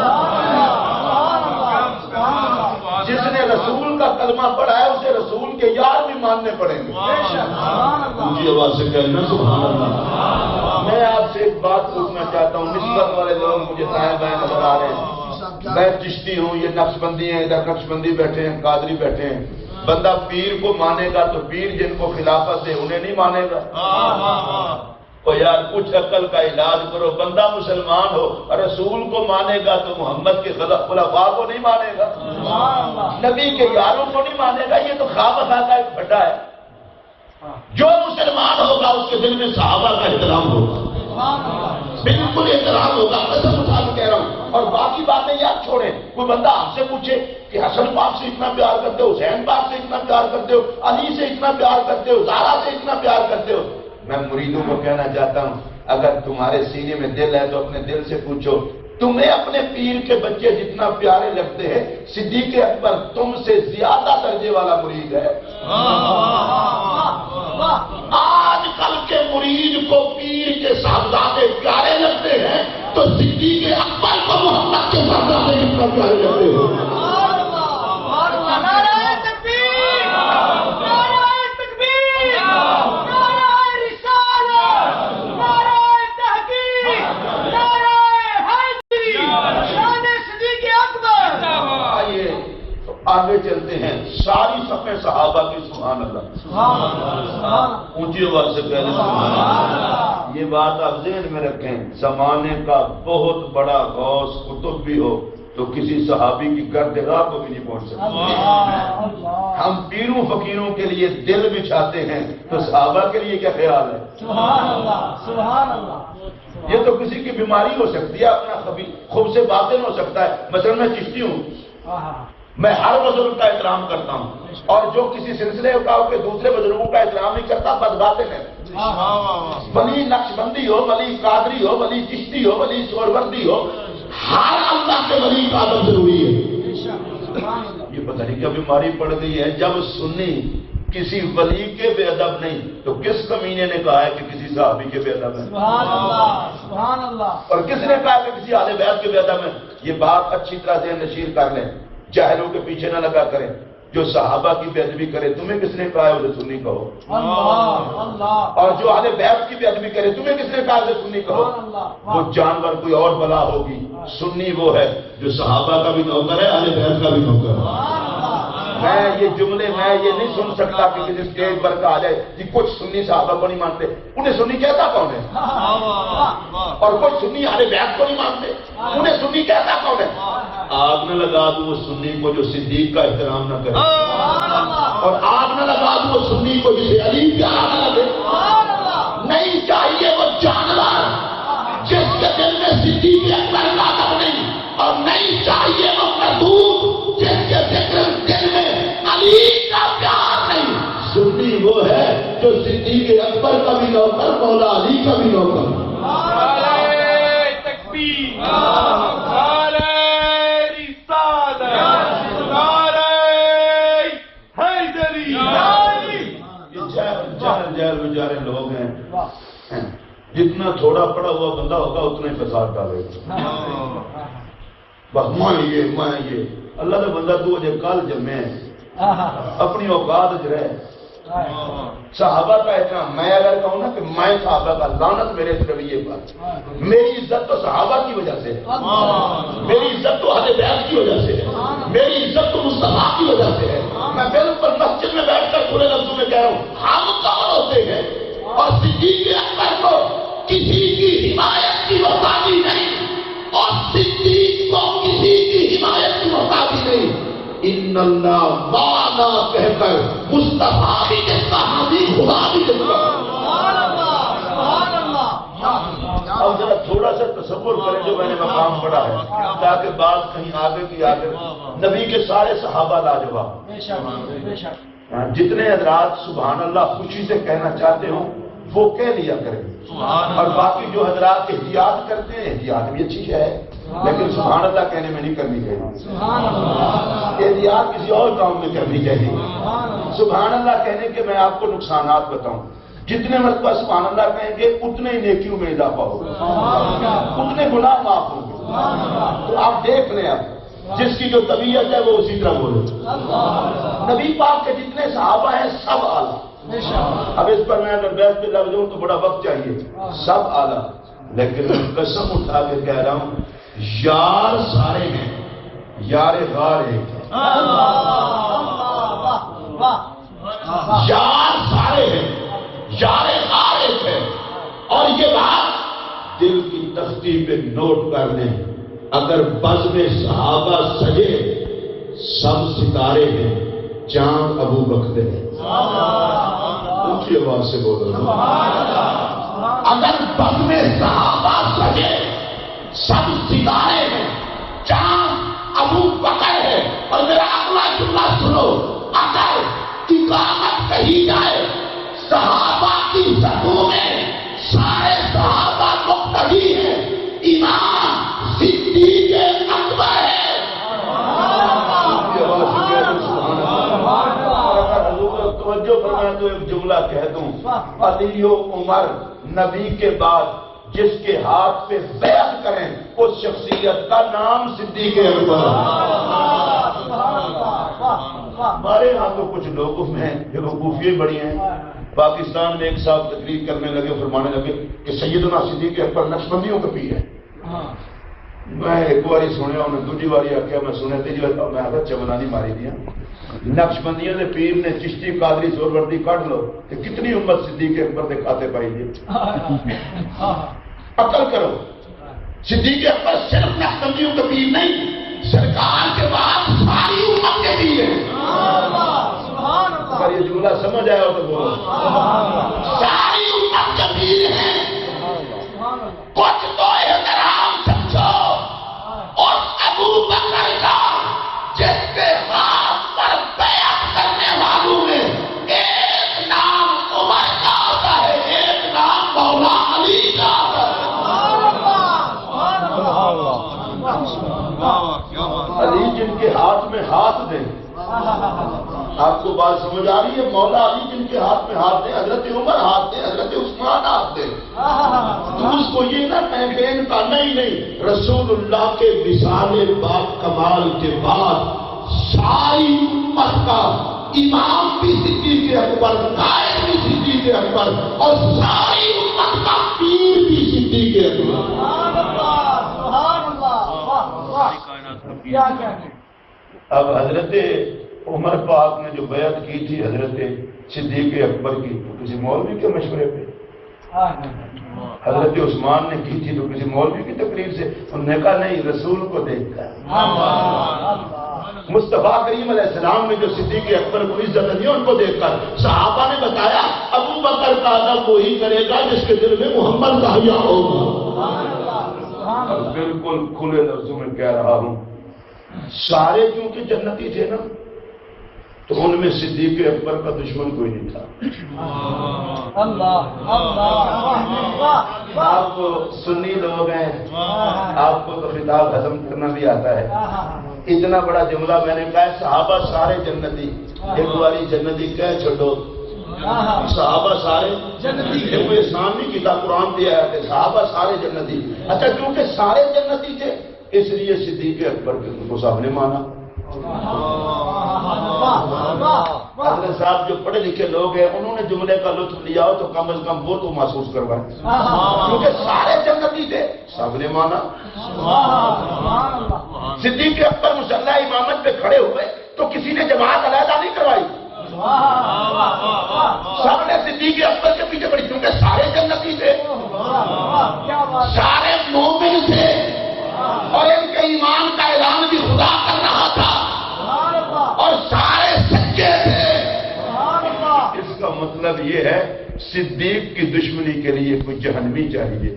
جس نے رسول کا کلمہ پڑھا ہے اسے رسول کے یار بھی ماننے پڑیں گے. اونچی آواز سے کہنا سبحان اللہ. میں آپ سے ایک بات پوچھنا چاہتا ہوں، نسبت والے لوگ مجھے دائیں بائیں نظر آ رہے ہیں. میں چشتی ہوں، یہ نقش بندی ہیں، ادھر نقش بندی بیٹھے ہیں، قادری بیٹھے ہیں. بندہ پیر کو مانے گا تو پیر جن کو خلافت ہے انہیں نہیں مانے گا. تو یار کچھ عقل کا علاج کرو. بندہ مسلمان ہو رسول کو مانے گا تو محمد کے خلفاء کو نہیں مانے گا، نبی کے یاروں کو نہیں مانے گا. یہ تو خواب خواہ کا ایک پھٹا ہے. جو مسلمان ہوگا اس کے دل میں صحابہ کا احترام ہوگا، بالکل احترام ہوگا. قسم اٹھا کے کہہ رہا ہوں. اور باقی باتیں یاد چھوڑیں. کوئی بندہ آپ سے پوچھے کہ حسن پاک سے اتنا پیار کرتے ہو، حسین پاک سے اتنا پیار کرتے ہو، علی سے اتنا پیار کرتے ہو، زہرا سے اتنا پیار کرتے ہو، میں مریدوں کو کہنا چاہتا ہوں اگر تمہارے سینے میں دل ہے تو اپنے دل سے پوچھو، تمہیں اپنے پیر کے بچے جتنا پیارے لگتے ہیں صدیق اکبر تم سے زیادہ درجے والا مرید ہے. آج کل کے مرید کو پیر کے صاحبزادے پیارے لگتے ہیں تو صدیق اکبر کو محمد کے صاحبزادے کتنا پیارے لگتے ہیں. آگے چلتے ہیں. ساری صفیں صحابہ کی سبحان اللہ. اونچی آواز سے کہہ دیں سبحان اللہ. یہ بات آپ ذہن میں رکھیں، زمانے کا بہت بڑا غوث قطب بھی ہو تو کسی صحابی کی گردگاہ کو بھی نہیں پہنچ سکتا. ہم پیروں فقیروں کے لیے دل بچھاتے ہیں تو صحابہ کے لیے کیا خیال ہے؟ سبحان اللہ سبحان اللہ. یہ تو کسی کی بیماری ہو سکتی ہے، اپنا خوب سے باطن ہو سکتا ہے. مثلا میں چشتی ہوں، میں ہر بزرگ کا احترام کرتا ہوں، اور جو کسی سلسلے کا ہو کہ دوسرے بزرگوں کا احترام نہیں کرتا بد باطن ہے. ولی نقش بندی ہو، ولی قادری ہو، ولی چشتی ہو، ولی سہروردی ہو، ہر اللہ کے ولی کا ادب ضروری ہے. یہ پتہ نہیں کیا بیماری پڑ گئی ہے. جب سنی کسی ولی کے بے ادب نہیں تو کس کمینے نے کہا ہے کہ کسی صحابی کے بے ادب ہے؟ سبحان اللہ سبحان اللہ. اور کس نے کہا کہ کسی اہل بیت کے بے ادب ہے؟ یہ بات اچھی طرح سے نشیر کر لیں، جاہلوں کے پیچھے نہ لگا کریں. جو صحابہ کی بے ادبی کرے تمہیں کس نے کہا ہے اسے سنی کہو. اور جو اہل بیت کی بے ادبی کرے تمہیں کس نے کہا ہے اسے سنی کہو. وہ جانور کوئی اور بلا ہوگی. سنی وہ ہے جو صحابہ کا بھی نوکر ہے، اہل بیت کا بھی نوکر ہے. میں یہ جملے میں یہ نہیں سن سکتا کہ کسی اسٹیج پر کہا جائے کہ کچھ سنی صحابہ کو نہیں مانتے. انہیں سنی کہتا کون ہے؟ اور کچھ سنی اہل بیت کو نہیں مانتے، انہیں سنی کہتا کون ہے؟ آگ نہ لگا دوں وہ سنی کو جو صدیق کا احترام نہ کرے، اور آگ نہ لگا دوں وہ سنی کو جسے علی پیار نہ لگے. نہیں چاہیے وہ جانور جس کے دل میں صدیق اکبر کا ادب نہیں، اور نہیں چاہیے وہ مردود جس کے دل میں علی کا پیار نہیں. سنی وہ ہے جو صدیق اکبر کا بھی نوکر، مولا علی کا بھی نوکر. بیچارے لوگ ہیں، جتنا تھوڑا پڑا ہوا بندہ ہوگا اتنا ہی فساد ڈالے گا. بس میں یہ اللہ کا بندہ تو جو کل جمے اپنی اوقات رہے. صحابہ کا احترام، میں اگر کہوں نا کہ میں صحابہ کا لعنت میرے اس رویے پر، میری عزت تو صحابہ کی وجہ سے ہے، میری عزت تو اہل بیت کی وجہ سے ہے. میری عزت تو مصطفیٰ کی وجہ سے ہے. میں بالکل مسجد میں بیٹھ کر پورے لفظوں میں کہہ رہا ہوں ہم کون ہوتے ہیں اور صدیق اکبر کو کسی کی حمایت کی وفادی نہیں اور صدیق کو کسی کی حمایت کی وفادی نہیں. ان اللہ معنا کہہ کر مصطفیٰ بھی جس صحابی خدا بھی جس سبحان اللہ سبحان اللہ. اب ذرا تھوڑا سا تصور کریں جو میں نے مقام پڑھا ہے تاکہ بات کہیں آگے کی آگے. نبی کے سارے صحابہ لاجواب. بے شک بے شک. جتنے حضرات سبحان اللہ خوشی سے کہنا چاہتے ہوں وہ کہہ لیا کریں اور باقی جو حضرات احتیاط کرتے ہیں احتیاط بھی اچھی ہے لیکن سبحان اللہ کہنے میں نہیں کرنی چاہیے. سبحان اللہ احتیاط کسی اور کام میں کرنی چاہیے. سبحان اللہ کہنے کے میں آپ کو نقصانات بتاؤں. جتنے مرتبہ سبحان اللہ کہیں گے اتنے ہی نیکیوں میں اضافہ ہوگا اتنے گناہ معاف ہوں گے. تو آپ دیکھ لیں اب جس کی جو طبیعت ہے وہ اسی طرح بولے. نبی پاک کے جتنے صحابہ ہیں سب اعلیٰ. اب اس پر میں اگر بیٹھ پہ لگ جاؤں تو بڑا وقت چاہیے. سب اعلیٰ لیکن میں قسم اٹھا کے کہہ رہا ہوں یار سارے ہیں یار غار ایک ہے. یار سارے ہیں یار غار ایک ہے. اور یہ بات دل کی تختی پہ نوٹ کر لیں. اگر بزم صحابہ سجے سب ستارے ہیں چاند ابو بکر ہے. اونچی آواز سے بول رہا ہوں. اگر بزم صحابہ سجے سب ستارے ہیں چاند ابو بکر ہے. اور میرا اگلا جملہ سنو اگر اقامت کہی جائے صحابہ کی صفوں میں سارے صحابہ مقتدی ہیں. امام صدیق اکبر ہے. توجہ فرمائیں تو ایک جملہ کہہ دوں. علی و عمر نبی کے بعد جس کے ہاتھ پہ بیعت کریں اس شخصیت کا نام صدیق اکبر. ہمارے یہاں تو کچھ لوگ ہیں جو وقوفیے بڑی ہیں. پاکستان میں ایک صاحب تقریر کرنے لگے فرمانے لگے کہ سیدنا صدیق اکبر نقشبندیوں کا پیر ہے. میں ایک باری سنیا انہیں دوسری باری آخیا میں سنے تیجی میں آتا چمنانی ماری دیا. نقشبندیوں نے پیر نے چشتی قادری زور وردی کاٹ لو کہ کتنی امت صدیق اکبر کے کھاتے پائی دی. عقل کرو. صدیق اکبر صرف نقشبندیوں کا پیر نہیں سرکار کے بعد ساری امت کے پیر ہے. اگر یہ جملہ سمجھ آیا ہو تو بولو. ساری امت کے پیر ہیں. کچھ تو احترام سمجھو اور ابو بکر کا جس کے ہاتھ پر بیعت کرنے والوں میں ایک نام عمر کا ہوتا ہے ایک نام مولا علی کا ہوتا ہے. علی جن کے ہاتھ میں ہاتھ دیں. آپ کو بات سمجھ آ رہی ہے. مولا علی جن کے ہاتھ میں ہاتھ دیں حضرت عمر ہاتھ دیں حضرت عثمان ہاتھ دیں. اس کو یہ نہ کیمپین کا نہیں رسول اللہ کے وصال پاک کمال کے بعد ساری امت کا امام بھی صدیق اکبر قائد بھی صدیق اکبر اور ساری امت کا پیر بھی صدیق اکبر. اب حضرت عمر پاک نے جو بیعت کی تھی حضرت صدیق اکبر کی تو کسی مولوی کے مشورے پہ. حضرت عثمان نے کی تھی تو کسی مولوی کی تقریر سے. انہوں نے کہا نہیں رسول کو دیکھ کر. مصطفیٰ کریم علیہ السلام نے جو صدیق اکبر کو عزت دی ان کو دیکھ کر. صحابہ نے بتایا ابو بکر کا ادب وہی کرے گا جس کے دل میں محمد کا حیا ہوگا. بالکل کھلے لفظوں میں کہہ رہا ہوں سارے کیونکہ جنتی تھے نا تو ان میں صدیق اکبر کا دشمن کوئی نہیں تھا. آپ سنی لوگ ہیں آپ کو تو خطاب ہضم کرنا بھی آتا ہے. اتنا بڑا جملہ میں نے کہا صحابہ سارے جنتی. ایک باری جنتی کہہ چھوڑو صحابہ سارے جنتی. کوئی احسان نہیں کیتا قرآن دیا ہے صحابہ سارے جنتی. اچھا کیونکہ سارے جنتی تھے اس لیے صدیق اکبر کو سب نے مانا. حضرت صاحب جو پڑھے لکھے لوگ ہیں انہوں نے جملے کا لطف لیا ہو تو کم از کم وہ تو محسوس کروائیں، کیونکہ سارے جنتی تھے، سب نے مانا۔ صدیق اکبر مسلح امامت پہ کھڑے ہوئے تو کسی نے جماعت علیحدہ نہیں کروائی، سب نے صدیق اکبر کے پیچھے پڑی، کیونکہ سارے جنتی تھے، سارے مومن تھے، اور ان کے ایمان کا اعلان بھی خدا کر رہا تھا، اور سارے سچے تھے۔ اس کا مطلب یہ ہے صدیق کی دشمنی کے لیے کوئی جہنمی چاہیے،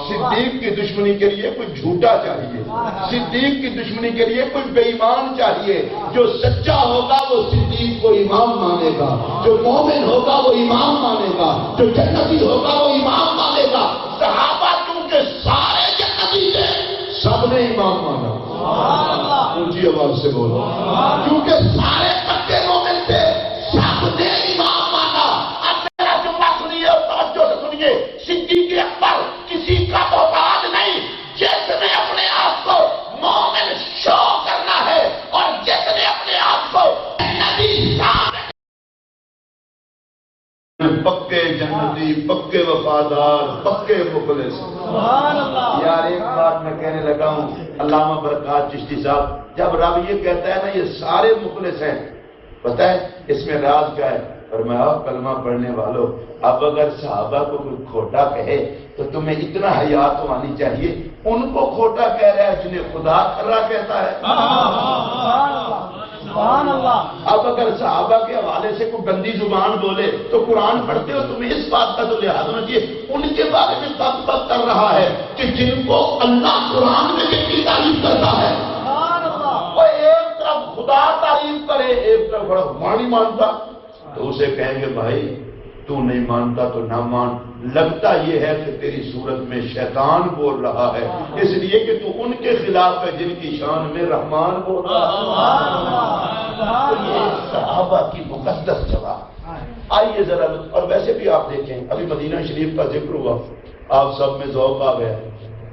صدیق کی دشمنی کے لیے کوئی جھوٹا چاہیے، صدیق کی دشمنی کے لیے کوئی بے ایمان چاہیے۔ جو سچا ہوگا وہ صدیق کو امام مانے گا، جو مومن ہوگا وہ امام مانے گا، جو جنتی ہوگا وہ امام مانے گا۔ صحابہ کیونکہ سارے جنتی تھے، سب نے امام مانا۔ اونچی آواز سے بولو، کیونکہ سارے پکے مومن تھے، سب نے امام مانا۔ اب میرا جملہ سنیے اور توجہ سے سنیے، صدیق اکبر کسی کا محتاج نہیں، جس نے اپنے آپ کو مومن شو کرنا ہے اور جس نے اپنے آپ کو نبی پکے جنتی، پکے وفادار، پکے مخلص۔ یار ایک بات میں کہنے لگا ہوں، علامہ برکات چشتی صاحب، جب رب یہ کہتا ہے نا یہ سارے مخلص ہیں، پتہ ہے اس میں راز کیا ہے؟ فرمایا کلمہ پڑھنے والوں، اب اگر صحابہ کو کوئی کھوٹا کہے تو تمہیں اتنا حیا تو آنی چاہیے، ان کو کھوٹا کہہ رہا ہے جنہیں خدا کھرا کہتا ہے۔ اب اگر صحابہ کے حوالے سے کوئی گندی زبان بولے تو قرآن پڑھتے ہو، تمہیں اس بات کا تو لحاظ ہونا چاہیے ان کے بارے میں بات کر رہا ہے کہ جن کو اللہ قرآن میں کی تعریف کرتا ہے۔ وہ ایک طرف خدا تعریف کرے، ایک طرف بڑا نہیں مانتا، تو اسے کہیں گے بھائی تو نہیں مانتا تو نہ مان، لگتا یہ ہے کہ تیری صورت میں شیطان بول رہا ہے، اس لیے کہ تو ان کے خلاف ہے جن کی شان میں رحمان بول رہا ہے۔ تو یہ صحابہ کی مقدس جگہ۔ آئیے ذرا، اور ویسے بھی آپ دیکھیں ابھی مدینہ شریف کا ذکر ہوا، آپ سب میں ذوق آ گیا،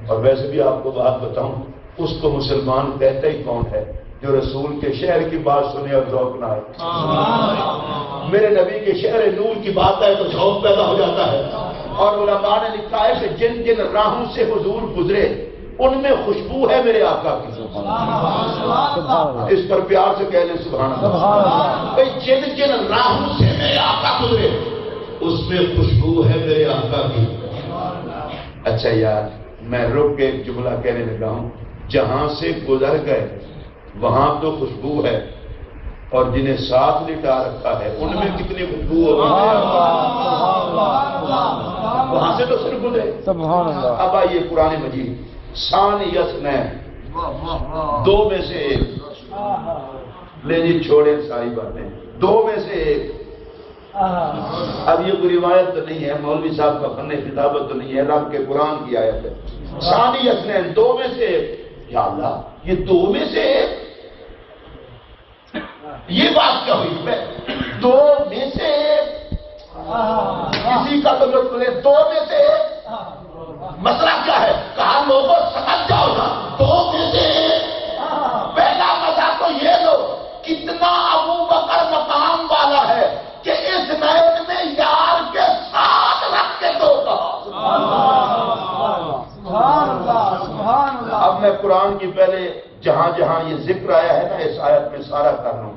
اور ویسے بھی آپ کو بات بتاؤں، اس کو مسلمان کہتا ہی کون ہے جو رسول کے شہر کی بات سنے اور ذوق نہ آئے؟ میرے نبی کے شہر نور کی بات ہے تو ذوق پیدا ہو جاتا ہے۔ اور علماء نے لکھا ہے کہ جن جن راہوں سے حضور گزرے ان میں خوشبو ہے میرے آقا کی۔ اس پر پیار سے کہہ لیں سبحان اللہ۔ بھئی جن جن راہوں سے میرے آقا گزرے اس میں خوشبو ہے میرے آقا کی۔ اچھا یار میں رک کے ایک جملہ کہنے لگا ہوں، جہاں سے گزر گئے وہاں تو خوشبو ہے، اور جنہیں ساتھ لٹا رکھا ہے ان میں کتنی خوشبو ہوگی؟ وہاں سے تو صرف گزرے۔ اب آئیے قرآن مجید ثانی اثنین، دو میں سے ایک، لے جی چھوڑیں ساری باتیں، دو میں سے ایک۔ اب یہ کوئی روایت تو نہیں ہے، مولوی صاحب کا فن خطابت تو نہیں ہے، رب کے قرآن کی آیت ہے۔ ثانی اثنین، دو میں سے ایک۔ یا اللہ یہ دو میں سے ایک، یہ بات کیا ہوئی؟ دو میں سے ایک، کسی کا تو لطف لے، دو میں سے ایک، مسئلہ کیا ہے؟ کہا لوگوں سمجھ جاؤ نا، دو میں سے ایک۔ پہلا مسئلہ تو یہ لو کتنا ابو بکر مقام والا ہے کہ اس نئے میں یار کے ساتھ رکھ کے دو کہا۔ اب میں قرآن کی پہلے جہاں جہاں یہ ذکر آیا ہے نا اس آیت میں سارا کر رہا ہوں۔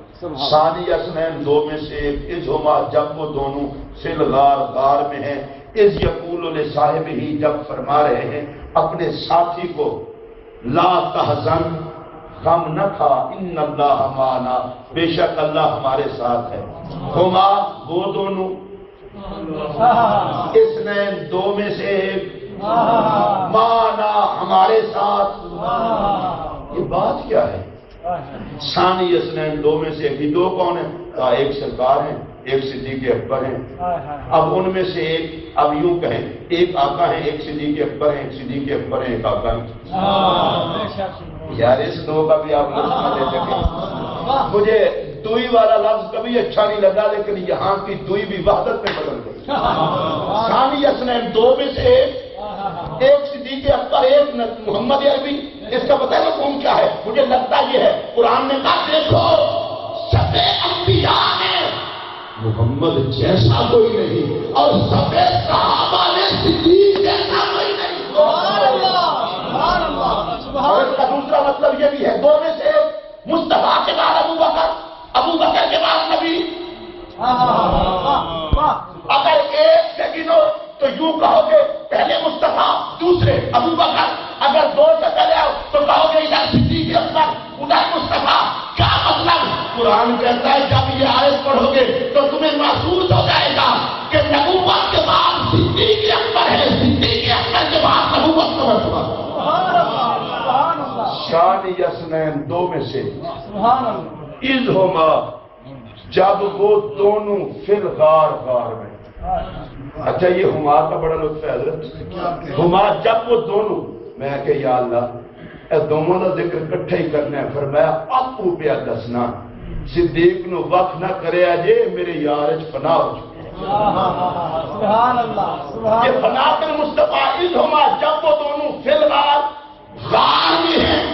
ثانی اثنین، دو میں سے ایک، اذ ہما، جب وہ دونوں فی الغار، غار میں ہیں، اذ یقول لصاحبہ، جب فرما رہے ہیں اپنے ساتھی کو، لا تحزن، غم نہ کھا، ان اللہ معنا، بے شک اللہ ہمارے ساتھ ہے۔ ہما وہ دونوں، اثنین دو میں سے ایک، معنا ہمارے ساتھ۔ یہ بات کیا ہے؟ ثانی اثنین، دو میں سے ایک، یہ دو کون ہیں؟ کہا ایک سرکار ہیں، ایک صدیق اکبر ہیں۔ اب ان میں سے ایک، اب یوں کہیں ایک آقا ہے، ایک صدیق اکبر ہیں، ایک صدیق اکبر ہیں، ایک آقا ہیں۔ یار اس دو کا بھی آپ لفظ نہ لے سکیں۔ مجھے دوئی والا لفظ کبھی اچھا نہیں لگا، لیکن یہاں کی دوئی بھی وحدت میں بدل گئی۔ ثانی اثنین، دو میں سے ایک صدیق اکبر، ایک محمد عربی۔ اس کا پتہ ہے مفہوم کیا ہے؟ مجھے لگتا یہ ہے قرآن نے کہا دیکھو محمد جیسا کوئی نہیں اور سفید صحابہ نے صدیق جیسا کوئی نہیں. سبحان اللہ سبحان اللہ اور اس کا دوسرا مطلب یہ بھی ہے دو میں سے مصطفیٰ کے بعد ابو بکر کے بعد نبی. اگر ایک سے گنو تو یوں کہو گے پہلے مصطفیٰ دوسرے ابو بکر. اگر دو سے پہلے آؤ تو کہو گے ادھر صدیق اکبر ادھر مصطفیٰ. کیا مطلب؟ قرآن کہتا ہے جب یہ آیت پڑھو گے تو تمہیں محسوس ہو جائے گا کہ نبوت کے بعد صدیق اکبر ہے, صدیق اکبر کے بعد نبوت کا مرتبہ. شان یسنین دو میں سے اذ ہما جب وہ دونوں فی الغار غار میں. اچھا یہ ہما کا بڑا لطف ہے حضرت. ہما جب وہ دونوں, میں کہ یا اللہ اے دونوں کا ذکر کٹھے ہی کرنا ہے. فرمایا آپ پیا دسنا صدیق نو وقت نہ کرے جے میرے یار پناہ ہو چکے. سبحان اللہ سبحان یہ فنا کر مصطفیٰ اذ ہما جب وہ دونوں فی الغار غار میں ہیں.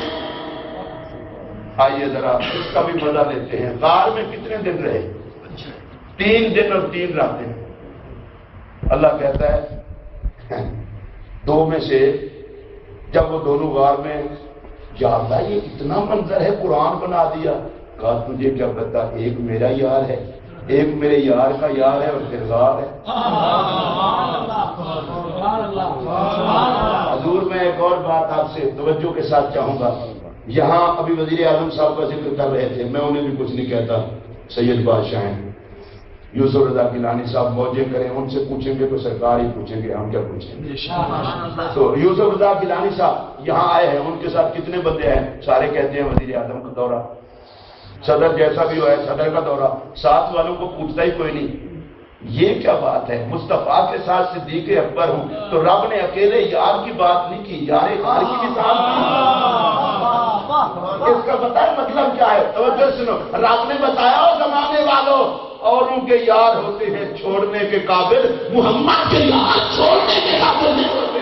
آئیے ذرا اس کا بھی مزہ لیتے ہیں. غار میں کتنے دن رہے؟ 3 دن اور 3 راتیں. اللہ کہتا ہے دو میں سے جب وہ دونوں غار میں جاتا یہ اتنا منظر ہے قرآن بنا دیا. کہا تجھے کیا پتا ایک میرا یار ہے, ایک میرے یار کا یار ہے اور پھر غار ہے. حضور میں ایک اور بات آپ سے توجہ کے ساتھ چاہوں گا. یہاں ابھی وزیر اعظم صاحب کا ذکر کر رہے تھے, میں انہیں بھی کچھ نہیں کہتا. سید بادشاہ ہیں یوسف رضا گیلانی صاحب موجے کریں, ان سے پوچھیں گے تو سرکار ہی پوچھیں گے, ہم کیا پوچھیں گے. تو یوسف رضا گیلانی صاحب یہاں آئے ہیں, ان کے ساتھ کتنے بندے ہیں؟ سارے کہتے ہیں وزیر اعظم کا دورہ, صدر جیسا بھی ہوا ہے صدر کا دورہ, ساتھ والوں کو پوچھتا ہی کوئی نہیں. یہ کیا بات ہے؟ مصطفیٰ کے ساتھ صدیق اکبر ہوں تو رب نے اکیلے یار کی بات نہیں کی, یار غار کی بھی ساتھ کی. اس کا بتائیں مطلب کیا ہے؟ توجہ سنو. رب نے بتایا اور زمانے والوں اوروں کے یار ہوتے ہیں چھوڑنے کے قابل, محمد کے یار چھوڑنے کے قابل نہیں ہوتے.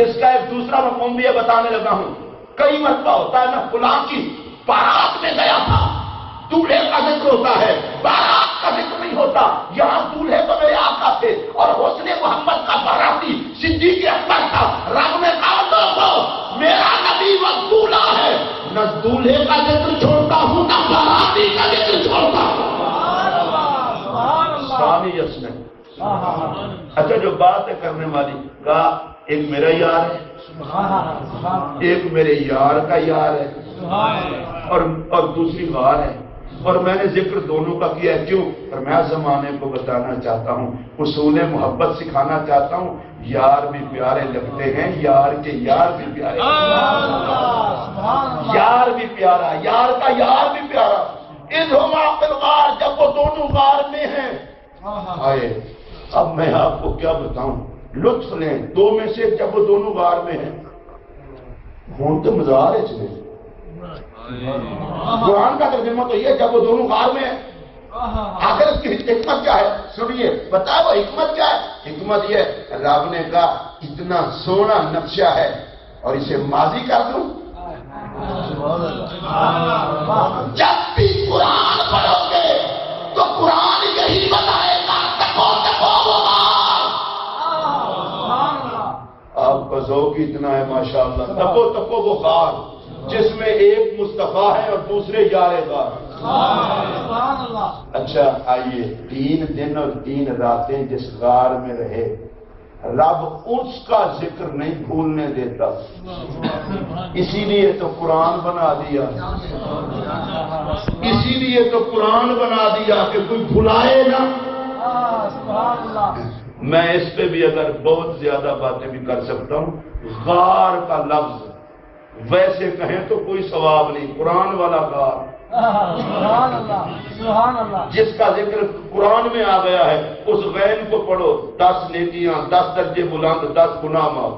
اس کا ایک دوسرا مفہوم بھی بتانے لگا ہوں. کئی مرتبہ ہوتا ہے میں فلاں کی بارات میں گیا تھا, دولہے کا ذکر ہوتا ہے, بارات کا ذکر نہیں ہوتا. یہاں دولہے تو میرے آقا تھے اور حسن محمد کا باراتی صدیق اکبر تھا. رب نے کہا تو میرا نبی وہ دولہا ہے, نہ دولہے کا ذکر چھوڑتا ہوں نہ باراتی کا ذکر چھوڑتا ہوں. ثانی یسمین. اچھا جو بات ہے کرنے والی, کہا ایک میرا یار ہے, ایک میرے یار کا یار ہے, اور دوسری غار ہے. اور میں نے ذکر دونوں کا کیا ہے. کیوں؟ اور میں زمانے کو بتانا چاہتا ہوں, اصول محبت سکھانا چاہتا ہوں. یار بھی پیارے لگتے ہیں, یار کے یار بھی پیارے, یار بھی پیارا, یار کا یار بھی پیارا. اذ ہما فی الغار جب وہ دونوں غار میں ہیں. آئے اب میں آپ کو کیا بتاؤں, لطف لیں. دو میں سے جب وہ دونوں غار میں ہیں, ہوں تو مزار ہے چلے. قرآن کا ترجمہ تو یہ جب وہ دونوں غار میں ہیں. آخر اس کی حکمت کیا ہے سنیے, بتاؤ وہ حکمت کیا ہے. حکمت یہ رب نے کہا اتنا سونا نقشہ ہے اور اسے ماضی کر دوں. جب بھی قرآن پڑھو گے تو قرآن یہی بتائے گا تکو وہ غار. آپ کا ذوق اتنا ہے ماشاءاللہ. تکو وہ غار جس میں ایک مصطفیٰ ہے اور دوسرے یار غار. اچھا آئیے, 3 دن اور 3 راتیں جس غار میں رہے, رب اس کا ذکر نہیں بھولنے دیتا. اسی لیے تو قرآن بنا دیا, اسی لیے تو قرآن بنا دیا کہ کوئی بھلائے نہ. میں اس پہ بھی اگر بہت زیادہ باتیں بھی کر سکتا ہوں. غار کا لفظ ویسے کہیں تو کوئی ثواب نہیں, قرآن والا غار جس کا ذکر قرآن میں آ گیا ہے, اس غین کو پڑھو 10 نیکیاں, 10 درجے بلند, 10 گناہ معاف.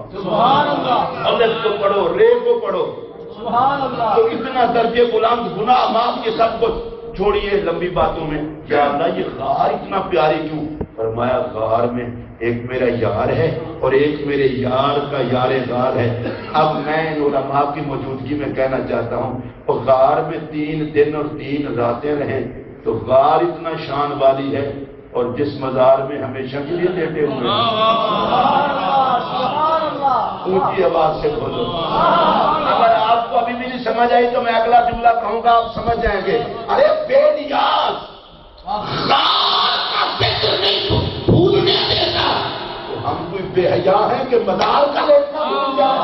الف کو پڑھو, رے کو پڑھو, تو اتنا درجے بلند, گناہ معاف. یہ سب کو چھوڑیے لمبی باتوں میں. یا اللہ یہ غار اتنا پیاری کیوں؟ فرمایا غار میں ایک میرا یار ہے اور ایک میرے یار کا یار غار ہے. اب میں ان علماء کی موجودگی میں کہنا چاہتا ہوں اور غار میں 3 دن اور 3 راتیں رہیں تو غار اتنا شان والی ہے اور جس مزار میں ہمیشہ کے لیے لیٹے ہوئے ہیں. اونچی آواز سے بولو. اگر آپ کو ابھی بھی نہیں سمجھ آئی تو میں اگلا جملہ کہوں گا، آپ سمجھ جائیں گے. ارے بے نیاز غار کا ذکر نہیں بھولنے دیتا تو ہم کوئی بے حیا ہیں کہ مزار کا لیٹنا بھول جائے.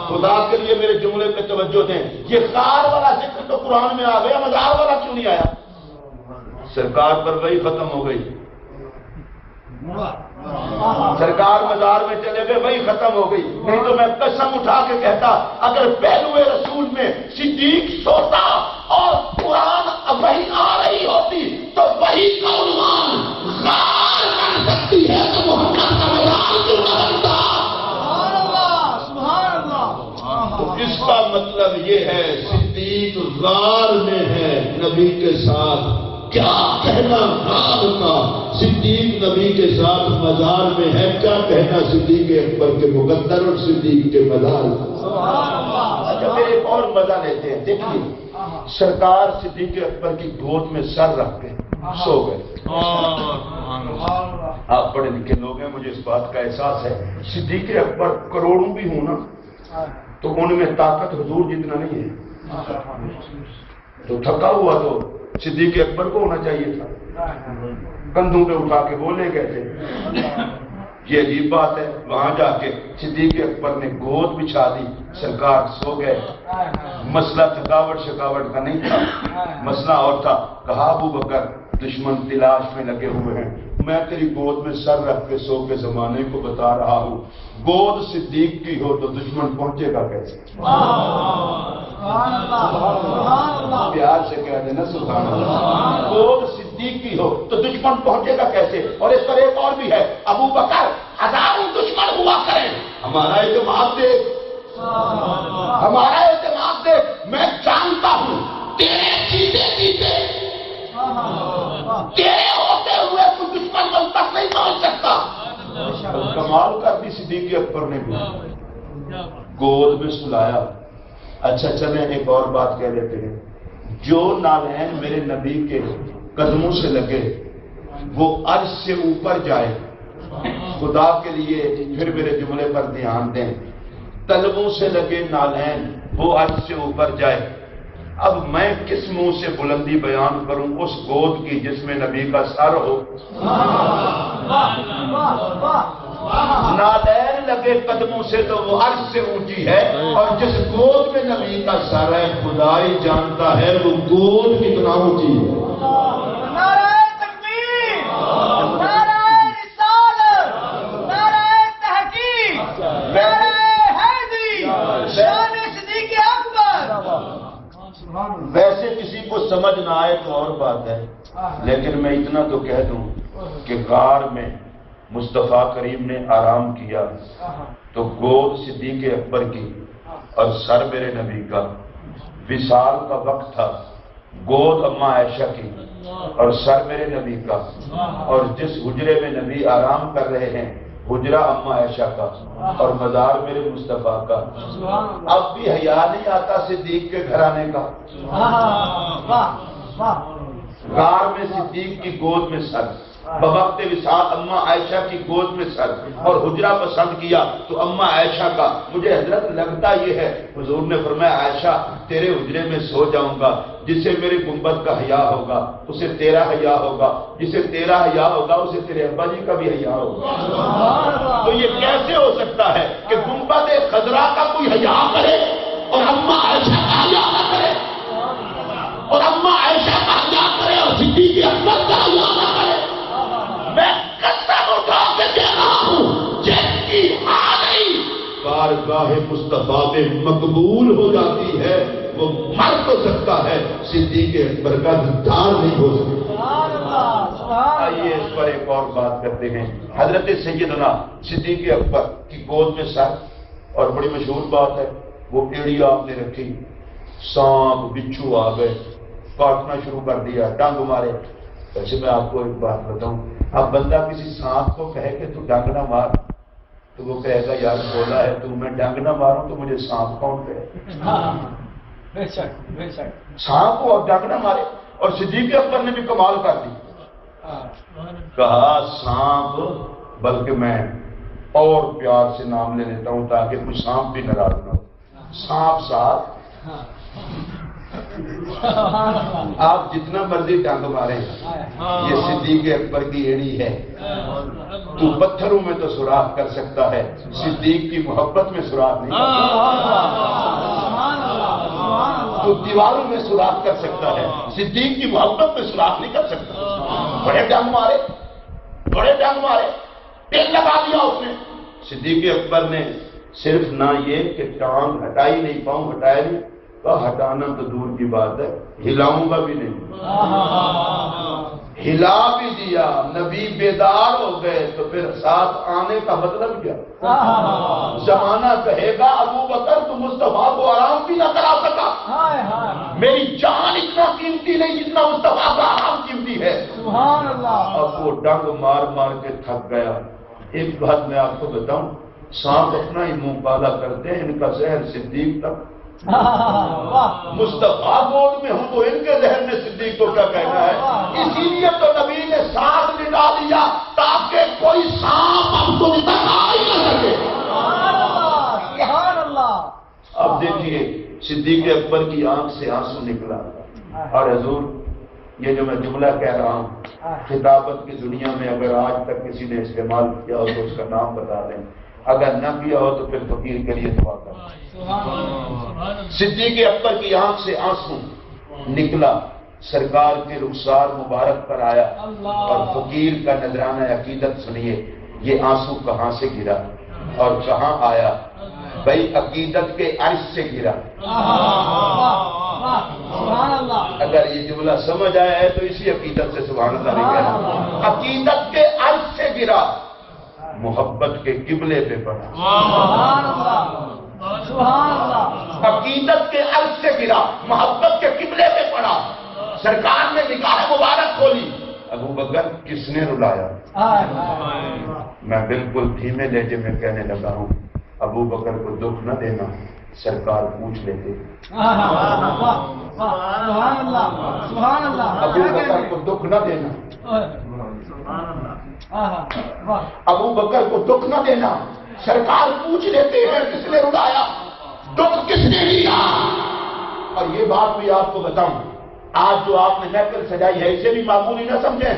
خدا کے لیے میرے جملے پہ توجہ دیں. یہ غار والا ذکر تو قرآن میں آ گیا، مزار والا کیوں نہیں آیا؟ سرکار پر وہی ختم ہو گئی. سرکار مزار میں چلے گئے وہی ختم ہو گئی. نہیں تو میں قسم اٹھا کے کہتا اگر پہلو رسول میں صدیق سوتا اور قرآن وہی آ رہی ہوتی تو وہی کا عنوان غار بن سکتی ہے تو محمد کا مزار کیوں نہ بنتا؟ تو اس کا مطلب یہ ہے صدیق غار میں ہے نبی کے ساتھ. کیا کہنا غار کا صدیق نبی کے ساتھ مزار میں ہے، کیا کہنا صدیق اکبر کے مقدر اور صدیق کے مزار. اچھا پھر ایک اور مزہ لیتے ہیں. دیکھیے سرکار صدیق اکبر کی گود میں سر رکھ کے سو گئے. آپ پڑھے لکھے لوگ ہیں، مجھے اس بات کا احساس ہے. صدیق اکبر کروڑوں بھی ہوں نا تو ان میں طاقت حضور جتنا نہیں ہے. تو تھکا ہوا تو صدیق اکبر کو ہونا چاہیے تھا، کندھوں پہ اٹھا کے بولے گئے تھے. یہ عجیب بات ہے. وہاں جا کے صدیق اکبر نے گود بچھا دی، سرکار سو گئے. مسئلہ تھکاوٹ شکاوٹ کا نہیں تھا، مسئلہ اور تھا. کہا ابو بکر دشمن تلاش میں لگے ہوئے ہیں، میں تیری گود میں سر رکھ کے سو کے زمانے کو بتا رہا ہوں. گود صدیق کی ہو تو دشمن پہنچے گا کیسے؟ پیار سے کہہ دینا سبحان اللہ. گود صدیق کی ہو تو دشمن پہنچے گا کیسے؟ اور اس پر ایک اور بھی ہے. ابو بکر ہزاروں دشمن ہوا کریں، ہمارا اعتماد دیکھ، ہمارا اعتماد دیکھ. میں جانتا ہوں تیرے جیتے جیتے تیرے ہوتے ہوئے تو دشمن تم تک نہیں پہنچ سکتا. کمال کر دی صدیق اکبر نے بھی، گود میں سلایا. اچھا چلیں ایک اور بات کہہ لیتے ہیں. جو نالین میرے نبی کے قدموں سے لگے وہ عرش سے اوپر جائے. خدا کے لیے پھر میرے جملے پر دھیان دیں. قدموں سے لگے نالین وہ عرش سے اوپر جائے. اب میں کس منہ سے بلندی بیان کروں اس گود کی جس میں نبی کا سر ہو. نالین لگے قدموں سے تو وہ عرش سے اونچی ہے، اور جس گود میں نبی کا سر ہے خدا ہی جانتا ہے وہ گود کتنا اونچی ہے. نعرہ تکبیر، نعرہ رسالت، نعرہ تحقیق، نعرہ حیدری، شان صدیق اکبر. ویسے کسی کو سمجھ نہ آئے تو اور بات ہے، لیکن میں اتنا تو کہہ دوں کہ غار میں مصطفیٰ کریم نے آرام کیا تو گود صدیق اکبر کی اور سر میرے نبی کا. وصال کا وقت تھا، گود اماں عائشہ کی اور سر میرے نبی کا. اور جس حجرے میں نبی آرام کر رہے ہیں حجرہ اماں عائشہ کا اور مزار میرے مصطفیٰ کا. اب بھی حیا نہیں آتا صدیق کے گھرانے کا. غار میں صدیق کی گود میں سر، بوقت وصال اماں عائشہ کی گود میں سر، اور حجرہ پسند کیا تو اماں عائشہ کا. مجھے حضرت لگتا یہ ہے حضور نے فرمایا عائشہ تیرے حجرے میں سو جاؤں گا، جسے میرے گنبد کا حیا ہوگا اسے تیرا حیا ہوگا، جسے تیرا حیا ہوگا اسے تیرے ابا جی کا بھی حیا ہوگا. تو یہ کیسے ہو سکتا ہے کہ گنبد خضرا کا کوئی حیا کرے اور اماں عائشہ کا حیا نہ کرے، اور اماں عائشہ کا حیا کرے اور صدیق اکبر کا حیا نہ کرے؟ میں قسم اٹھا کے کہہ رہا ہوں جس کی حاضری بارگاہ مصطفیٰ میں مقبول ہو جاتی ہے وہ مر تو سکتا ہے، صدیق اکبر کا دیدار نہیں ہو سکتا. آئیے اس پر ایک اور بات کرتے ہیں. حضرت سیدنا صدیق اکبر کی گود میں سر، اور بڑی مشہور بات ہے وہ ایڑی آپ نے رکھی، سانپ بچھو آ گئے، کاٹنا شروع کر دیا، ڈنگ مارے. ویسے میں آپ کو ایک بات بتاؤں، اب بندہ کسی سانپ کو کہے کہ تو ڈنگ نہ مار، تو وہ کہے گا یار بولا ہے تو میں ڈنگ نہ ماروں تو مجھے سانپ کون کہے؟ بے شک بے شک. سانپ کو اور ڈنگ نہ مارے. اور صدیق اکبر نے بھی کمال کر دی، کہا سانپ بلکہ میں اور پیار سے نام لے لیتا ہوں تاکہ کوئی سانپ بھی ناراض نہ ہو. سانپ ساتھ آپ جتنا مرضی ڈنگ مارے یہ صدیق اکبر کی ایڑی ہے. تو پتھروں میں تو سوراخ کر سکتا ہے، صدیق کی محبت میں سوراخ نہیں کر سکتا. تو دیواروں میں سوراخ کر سکتا ہے، صدیق کی محبت میں سوراخ نہیں کر سکتا. بڑے ڈنگ مارے، بڑے ڈنگ مارے، تیل لگا دیا اس نے. صدیق اکبر نے صرف نہ یہ کہ ٹانگ ہٹائی نہیں، پاؤں ہٹایا نہیں، تو ہٹانا تو دور کی بات ہے، ہلاؤں گا بھی نہیں. ہلا بھی دیا، نبی بیدار ہو گئے. تو پھر ساتھ آنے کا مطلب کیا؟ زمانہ کہے گا ابو بکر تو مصطفیٰ کو آرام بھی نہ کرا سکا. میری جان اتنا قیمتی نہیں جتنا مصطفیٰ کا آرام قیمتی ہے. سبحان اللہ. اب وہ ڈنگ مار مار کے تھک گیا. ایک بات میں آپ کو بتاؤں، سانپ اپنا ہی منہ کالا کرتے ہیں، ان کا زہر صدیق تک. مصطفیٰ گود میں ہوں تو ان کے ذہن میں صدیق کو کیا کہنا ہے. اسی لیے تو نبی نے ساتھ لٹا دیا تاکہ کوئی سانپ اب تم تک آ ہی نہ سکے. سبحان اللہ. اب دیکھیے صدیق اکبر کی آنکھ سے آنسو نکلا. اور حضور یہ جو میں جملہ کہہ رہا ہوں خطابت کی دنیا میں اگر آج تک کسی نے استعمال کیا ہو تو اس کا نام بتا دیں، اگر نہ کیا ہو تو پھر فقیر کے لیے دعا کریں. صدیق اکبر کی آنکھ سے آنسو نکلا، سرکار کے رخسار مبارک پر آیا. اور فقیر کا نذرانہ عقیدت سنیے، یہ آنسو کہاں سے گرا اور کہاں آیا؟ بھائی عقیدت کے عرش سے گرا. اگر یہ جملہ سمجھ آیا ہے تو اسی عقیدت سے سبحان اللہ نہیں کہنا. عقیدت کے عرش سے گرا، محبت کے قبلے پہ پڑا. عقیدت کے عرش سے گرا، محبت کے قبلے پہ پڑا. سرکار نے نگاہ مبارک کھولی. ابو بکر کس نے رلایا؟ میں بالکل دھیمے لہجے میں کہنے لگا ہوں، ابو بکر کو دکھ نہ دینا، سرکار پوچھ لیتے. ابو بکر کو دکھ نہ دینا، ابو بکر کو دکھ نہ دینا، سرکار پوچھ لیتے ہیں کس نے رلایا، دکھ کس نے لیا. اور یہ بات بھی آپ کو بتاؤں، آج جو آپ نے محفل سجائی ہے اسے بھی معمولی نہ سمجھیں.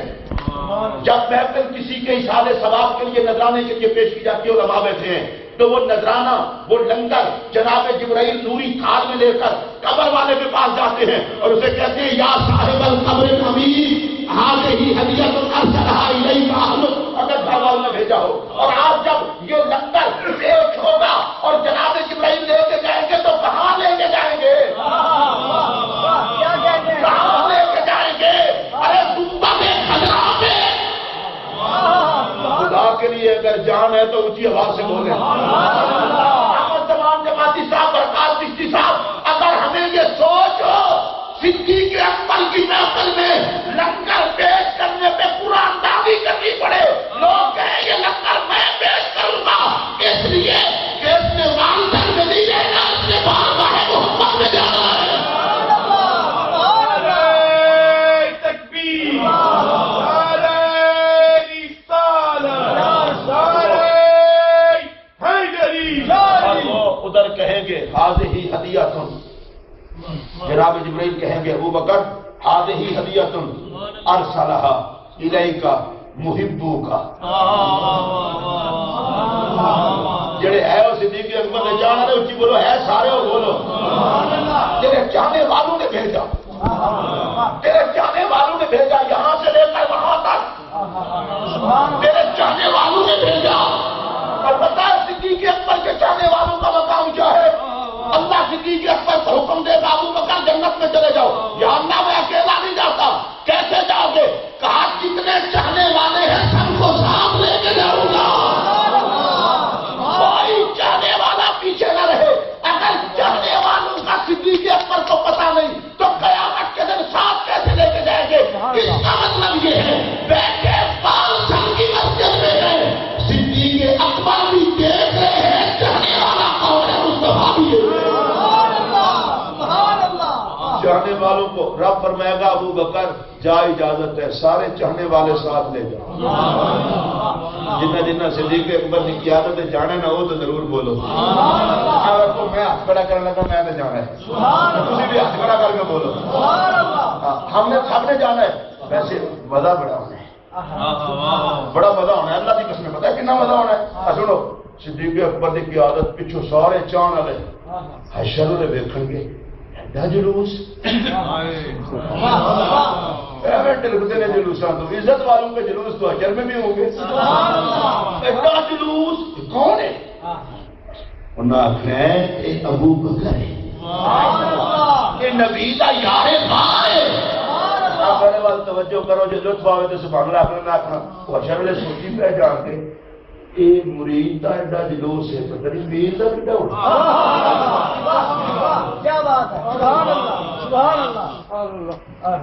جب محفل کسی کے اشارے ثواب کے لیے نذرانے کے لیے پیش کی جاتی ہے، علماء بیٹھے ہیں، تو وہ نذرانہ، وہ لنگر جناب جبرائیل نوری تھال میں لے کر قبر والے کے پاس جاتے ہیں اور اسے کہتے ہیں یا صاحب القبر الحمید هذه هدیۃ ارسلها الیک احمد، اگر گھر والوں نے بھیجا ہو. اور آج جب یہ لنگر پیش ہوگا اور جناب جبرائیل لے کے جائیں گے تو کہاں لے کے جائیں گے؟ کہاں لے کے جائیں گے؟ ارے گنبد خضرا میں. خدا کے لیے اگر جان ہے تو اونچی آواز سے بولیں. احمد زمان جماعتی صاحب، برکات چشتی صاحب، اگر ہمیں یہ سوچ ہو صدیق اکبر کی محفل میں لنگر پیش کرنے پہ قرآن داغی کرنی پڑے، لوگ کہیں یہ لنگر میں پیش کروں گا اس لیے کہ اس نے والدن میں نہیں رہنا، اس نے بارگاہ محمد میں جانا ہے. ادھر کہیں گے ہذہ ہدیۃ، جناب جبرائیل کہیں گے ابو بکر ہذہ ہدیۃ ارسلھا الیک محبوک. جڑے ہے وہ صدیق اکبر نے جانا ہے، اچھی بولو، ہے سارے ہو بولو. تیرے چاہنے والوں نے بھیجا، تیرے چاہنے والوں نے بھیجا، یہاں سے لے کر وہاں تک تیرے چاہنے والوں نے بھیجا. اور بتا صدیق اکبر کے چاہنے والوں کا مقام کیا ہے؟ اللہ صدیق اکبر کو حکم دے گا ابو بکر جنت میں چلے جاؤ. یا اللہ میں اکیلا نہیں جاتا. کیسے جاؤ گے؟ کہا کتنے چاہنے والے ہیں سب کو ساتھ لے کے جاؤں گا. کوئی چاہنے والا پیچھے نہ رہے. اگر چاہنے والوں کا صدیق اکبر کو پتا نہیں تو قیامت کے دن ساتھ کیسے لے کے جائیں گے؟ اس کا مطلب یہ چاہنے والوں کو رب فرمائے گا ابو بکر جا اجازت ہے، سارے چاہنے والے ساتھ لے جاؤ۔ جنہ جنہ صدیق اکبر کی قیادت ہے جانے نہ ہو تو ضرور بولو۔ اگر تو میں ہاتھ کھڑا کرنے لگا میں نے جانا ہے، تم بھی ہاتھ کھڑا کر کے بولو ہم نے سب نے جانا ہے۔ ویسے مزہ بڑا ہونا ہے، بڑا مزہ ہونا ہے، اللہ کی قسم پتا ہے کتنا مزہ ہونا ہے۔ سنو صدیق اکبر کی قیادت پچھو سارے چاہن والے حشر والے ویکھن گے ایڈا جلوس، ڈلکتے ہیں جلوساں تو عزت والوں کے جلوس تو حشر میں بھی ہوں گے۔ ایڈا جلوس کون ہے؟ انہوں نے آخنا ہے یہ ابو بکر ہے، یہ نبی کا یار ماں ہے۔ میرے وال توجہ کرو، جو لطف آئے تو سبحان اللہ آخر میں آخنا وہ حشر والے سوچی پہ جان کے یہ مرید کا ایڈا جلوس ہے، پتہ نہیں پیر کا کڈا ہونا۔ کیا بات ہے، سبحان اللہ سبحان اللہ۔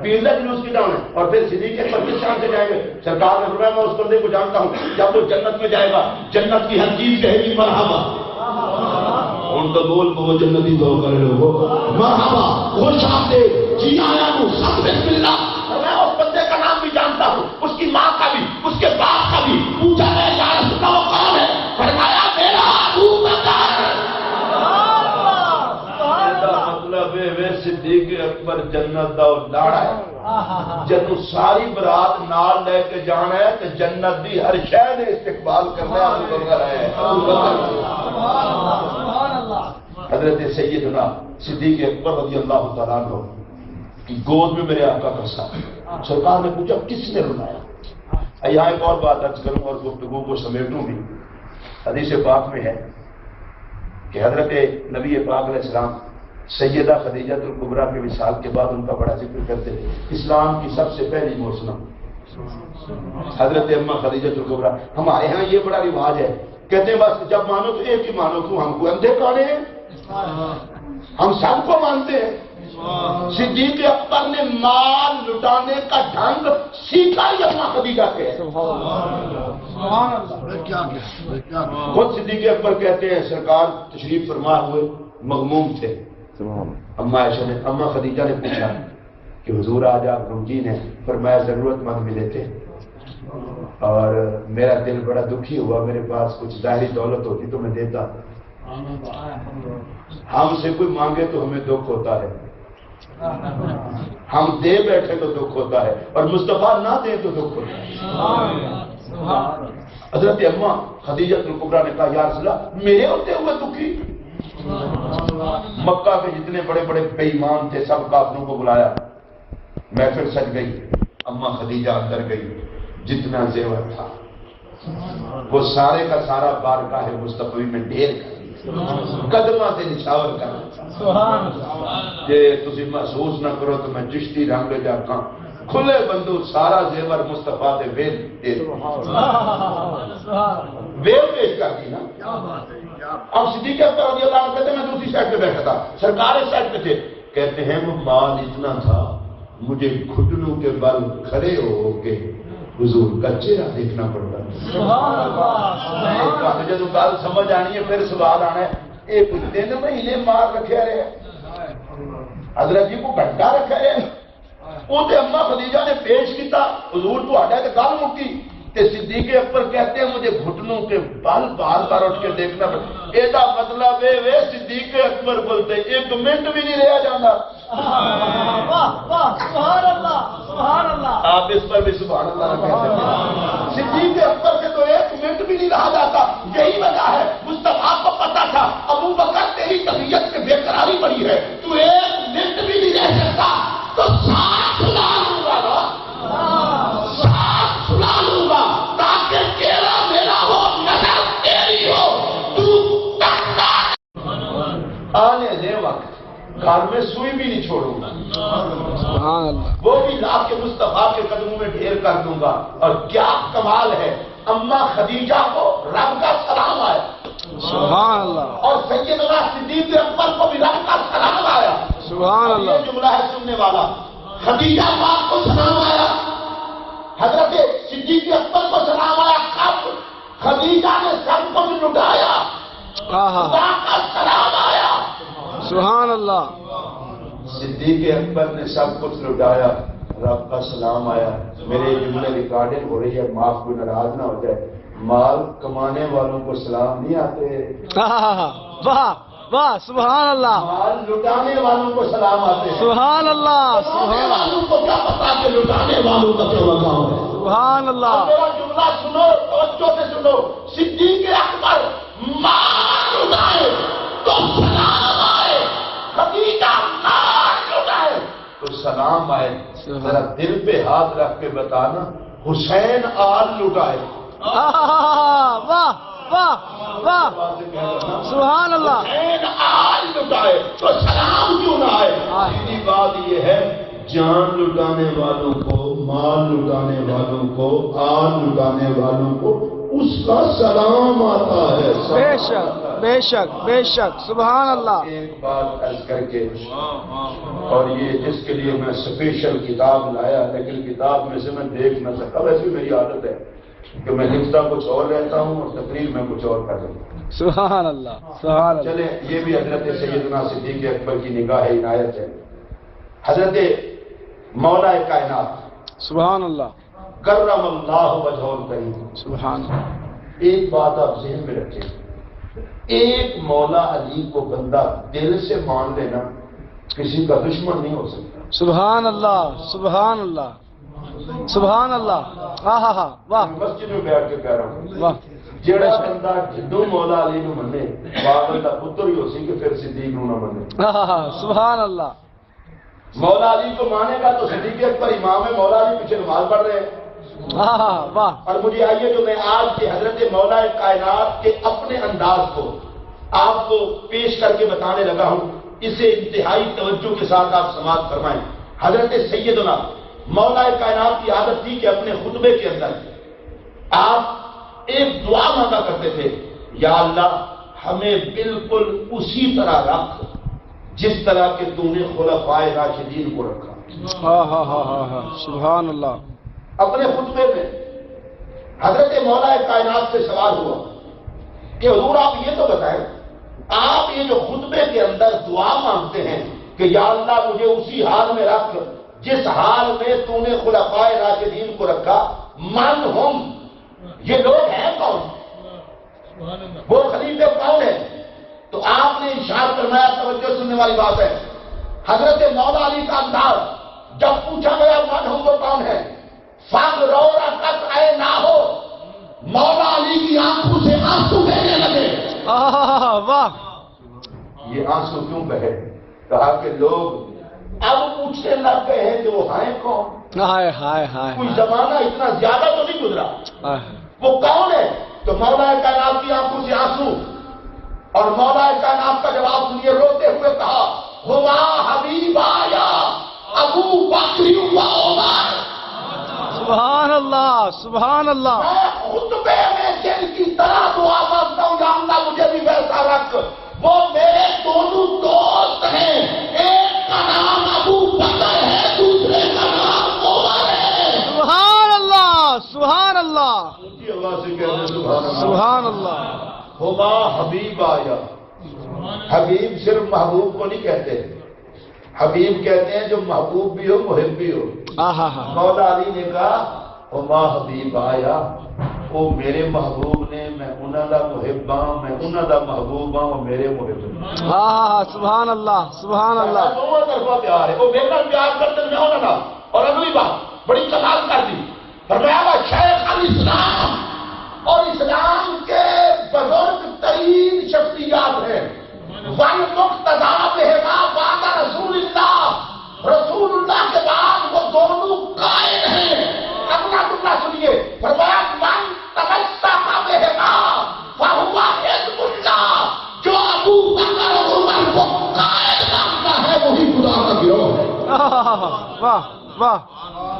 پیر کا جلوس کڈا ہونا ہے۔ اور پھر صدیق اکبر کس شان سے جائیں گے؟ سرکار نے فرمایا میں اس بندے کو جانتا ہوں جب وہ جنت میں جائے گا جنت کی ہر چیز کہے گی مرحبا۔ ان کا بول وہ جنتی دو کر لو مرحبا خوش آمدید جی آیا ہوں سب بسم اللہ۔ میں اس بندے کا نام بھی جانتا ہوں، اس کی ماں کا بھی، اس کے باپ کا بھی۔ پوچھا ہے یا رسول اللہ وہ کون ہے؟ فرمایا میرا ابو بکر۔ مطلب ہے صدیق اکبر جنت دا لاڑا ہے، جدو ساری برات نال لے کے جانا ہے تو جنت دی ہر شے دے استقبال کرنا ہے۔ ابو بکر ہے، ابو بکر۔ حضرت سیدنا صدیق اکبر رضی اللہ تعالیٰ عنہ کی گود میں میرے آقا کا ساتھ، سرکار نے پوچھا کس نے رلایا؟ یہاں ایک اور بات عرض کروں اور گفتگو کو سمیٹوں بھی۔ حدیث پاک میں ہے کہ حضرت نبی پاک علیہ السلام سیدہ خدیجہ الکبریٰ کے وصال کے بعد ان کا بڑا ذکر کرتے تھے۔ اسلام کی سب سے پہلی موسم حضرت اماں خدیجہ الکبریٰ۔ ہمارے ہاں یہ بڑا رواج ہے، کہتے ہیں بس جب مانو تو ایک ہی مانو، کیوں ہم کو اندھے کانے ہیں، ہم سب کو مانتے ہیں۔ صدیق اکبر نے مال لٹانے کا ڈھنگ سیکھا ہی اماں خدیجہ کے۔ خود صدیق اکبر کہتے ہیں سرکار تشریف فرما ہوئے مغموم تھے، اماں عائشہ نے اماں خدیجہ نے پوچھا کہ حضور آج آپ غمگین ہیں؟ فرمایا ضرورت مند ملے تھے اور میرا دل بڑا دکھی ہوا، میرے پاس کچھ ظاہری دولت ہوتی تو میں دیتا، ہم سے کوئی مانگے تو ہمیں دکھ ہوتا ہے، ہم دے بیٹھے تو دکھ ہوتا ہے اور مصطفیٰ نہ دے تو دکھ ہوتا ہے۔ حضرت اماں خدیجہ الکبریٰ نے کہا یا رسول اللہ میرے ہوتے ہوئے دکھی؟ مکہ کے جتنے بڑے بڑے بے ایمان تھے سب کافروں کو بلایا، محفل سج گئی، اماں خدیجہ اندر گئی، جتنا زیور تھا وہ سارے کا سارا بارگاہ مصطفی میں ڈھیر کر قدمہ سے نشاور کرنا کہ تسی محسوس نہ کرو تو میں چشتی رنگ جاکاں کھلے بندو سارا زیور مصطفیٰ دے ویل دے ویل پیش کر دی نا۔ اب صدیق اکبر رضی اللہ عنہ کہتے ہیں میں دوسری سائڈ پہ بیٹھا تھا، سرکار اس سائڈ پہ تھے، کہتے ہیں وہ مال اتنا تھا مجھے گھٹنوں کے بل کھڑے ہو کے حضور کا چہرہ دیکھنا پڑتا ہے۔ جب گل سمجھ آنی ہے پھر سوال آنا ہے یہ کچھ 3 مہینے مار رکھے رہے حضرت جی کو گھنٹہ رکھے رہے وہ اماں خدیجہ نے پیش کیتا حضور تو آڈا کہ گل مکی کہ صدیق اکبر کہتے ہیں مجھے گھٹنوں کے بال بار بار اٹھ کے دیکھنا پڑتا۔ یہ مطلب ہے صدیق اکبر بولتے 1 منٹ بھی نہیں رہا جانا۔ سبحان اللہ سبحان اللہ، آپ اس پر بھی سبحان اللہ کہتے ہیں۔ صدیق اکبر سے تو 1 منٹ بھی نہیں رہا جاتا، یہی وجہ ہے مصطفیٰ کو پتا تھا ابو بکر تیری طبیعت میں بے قراری پڑی ہے، تو 1 منٹ بھی نہیں رہ سکتا تو ساتھ سلا لوں گا نا، ساتھ سلا لوں گا تاکہ تیرا میرا ہو نظر تیری ہو تو کرتا آنے دے وقت گھر میں سوئی بھی نہیں چھوڑوں گا، وہ بھی لا کے مصطفیٰ کے قدموں میں ڈھیر کر دوں گا۔ اور کیا کمال ہے، اماں خدیجہ کو رب کا سلام آیا سبحان اللہ، اور سیدنا صدیق اکبر کو بھی رب کا سلام آیا سبحان اللہ۔ یہ جملہ ہے سننے والا، خدیجہ پاک کو سلام آیا، حضرت صدیق اکبر کو سلام آیا، کب خدیجہ نے سب کچھ لٹایا خدا کا سلام آیا۔ سبحان اللہ صدیق اکبر نے سب کچھ لٹایا، رب کا سلام آیا، میرے جملے ریکارڈنگ ہو رہی ہے، معاف کو ناراض نہ ہو جائے، مال کمانے والوں کو سلام نہیں آتے، واہ واہ سبحان اللہ، مال لٹانے والوں کو سلام آتے ہیں۔ سبحان اللہ، کمانے والوں کو کیا پتا کہ لٹانے والوں کا کیا مقام ہے؟ سبحان اللہ، میرا جملہ سنو، توجہ سے سنو، صدیق اکبر مال لٹائے تو سلام آئے، خدیجہ مال لٹائے تو سلام آئے۔ ذرا دل پہ ہاتھ رکھ کے بتانا، حسین آل لٹائے، واہ واہ واہ سبحان اللہ، حسین آل لٹائے تو سلام کیوں نہ آئے؟ سیدھی بات یہ ہے، جان لٹانے والوں کو، مال لٹانے والوں کو، آل لٹانے والوں کو اس کا سلام آتا ہے۔ بے شک بے شک بے شک سبحان اللہ، ایک بات عرض کر کے، اور یہ جس کے لیے میں اسپیشل کتاب لایا، لیکن کتاب میں سے میں دیکھ نہ سکا، ویسے میری عادت ہے کہ میں لکھتا کچھ اور رہتا ہوں اور تقریر میں کچھ اور کر لیتا ہوں۔ سبحان اللہ سبحان اللہ، چلے یہ بھی حضرت سیدنا صدیق اکبر کی نگاہ عنایت ہے۔ حضرت مولا کائنات سبحان اللہ کرم اللہ وجہ الکریم، سبحان اللہ، ایک بات آپ ذہن میں رکھیں، ایک مولا علی کو بندہ دل سے مان لینا کسی کا دشمن نہیں ہو سکتا۔ سبحان اللہ سبحان اللہ سبحان اللہ، ہاں واہ مسجد میں بیٹھ کے کہہ رہا ہوں، واہ جیڑا بندہ جدوں مولا علی نو منے باغل دا پتر ہی ہو سی کہ پھر صدیق نو نہ منے۔ سبحان اللہ، مولا علی کو مانے گا تو صدیق اکبر امام ہے، مولا علی پیچھے نماز پڑھ رہے ہیں۔ واہ اور مجھے آئیے جو میں آج کے حضرت مولا کائنات کے اپنے انداز کو آپ کو پیش کر کے بتانے لگا ہوں، اسے انتہائی توجہ کے ساتھ آپ سماعت فرمائیں۔ حضرت سیدنا مولا کائنات کی عادت تھی کہ اپنے خطبے کے اندر آپ ایک دعا مانگا کرتے تھے، یا اللہ ہمیں بالکل اسی طرح رکھ جس طرح کہ تو نے خلفائے راشدین کو رکھا۔ سبحان اللہ، اپنے خطبے میں حضرت مولا کائنات سے سوال ہوا کہ حضور آپ یہ تو بتائیں، آپ یہ جو خطبے کے اندر دعا مانگتے ہیں کہ یا اللہ مجھے اسی حال میں رکھ جس حال میں تو نے خلفائے راشدین کو رکھا، من ہم، یہ لوگ ہیں کون؟ وہ خلیفے کون ہیں؟ تو آپ نے ارشاد فرمایا، توجہ سننے والی بات ہے، حضرت مولا علی کا انداز جب پوچھا گیا من ہم وہ کون ہے، فگ رو رکھت اے نہ ہو، مولا علی کی آنکھوں سے آنسو بہنے لگے۔ واہ، یہ آنسو کیوں بہے؟ کہا کہ لوگ اب پوچھنے لگ گئے ہیں کہ وہ ہیں کون؟ ہائے ہائے ہائے، کوئی زمانہ اتنا زیادہ تو نہیں گزرا، ہائے، وہ کون ہے؟ تو مولا کائنات کی آنکھوں سے آنسو، اور مولا کائنات کا جواب سنیے، روتے ہوئے کہا ہوا حبیب آیا ابو بکر و عمر۔ سبحان اللہ سبحان اللہ، میں خطبے میں جن کی طرح دعا مانگتا ہوں، یا اللہ مجھے بھی ویسا رکھ، وہ میرے دونوں دوست ہیں، ایک کا نام ابو بکر ہے، دوسرے کا نام عمر ہے۔ سبحان اللہ سبحان اللہ اونچی آواز سے کہہ دیں سبحان اللہ۔ سبحان اللہ، ہما حبیب آیا، حبیب صرف محبوب کو نہیں کہتے، حبیب کہتے ہیں جو محبوب بھی ہو محب بھی ہو۔ مولا علی نے کہا ہما حبیب آیا، وہ میرے محبوب نے، میں انہاں دا محب ہاں، میں انہاں دا محبوب ہاں، وہ میرے محب ہیں۔ سبحان اللہ سبحان اللہ، دونوں طرفہ پیار ہے، وہ میرے نال پیار کرتے ہیں، میں انہاں نال۔ اور اگلی بات بڑی کمال کر دی، فرمایا شیخ الاسلام، اور اسلام کے بزرگ ترین شخصیات ہیں، والمقتدی بہما بعد رسول اللہ، رسول اللہ کے بعد وہ دونوں قائم ہیں۔ اگلا جملہ سنیے، فرمایا من تمسک بہما فہو حزب اللہ، جو ابو بکر اور عمر کو قائم رکھتا ہے وہی خدا کا گروہ ہے۔ واہ واہ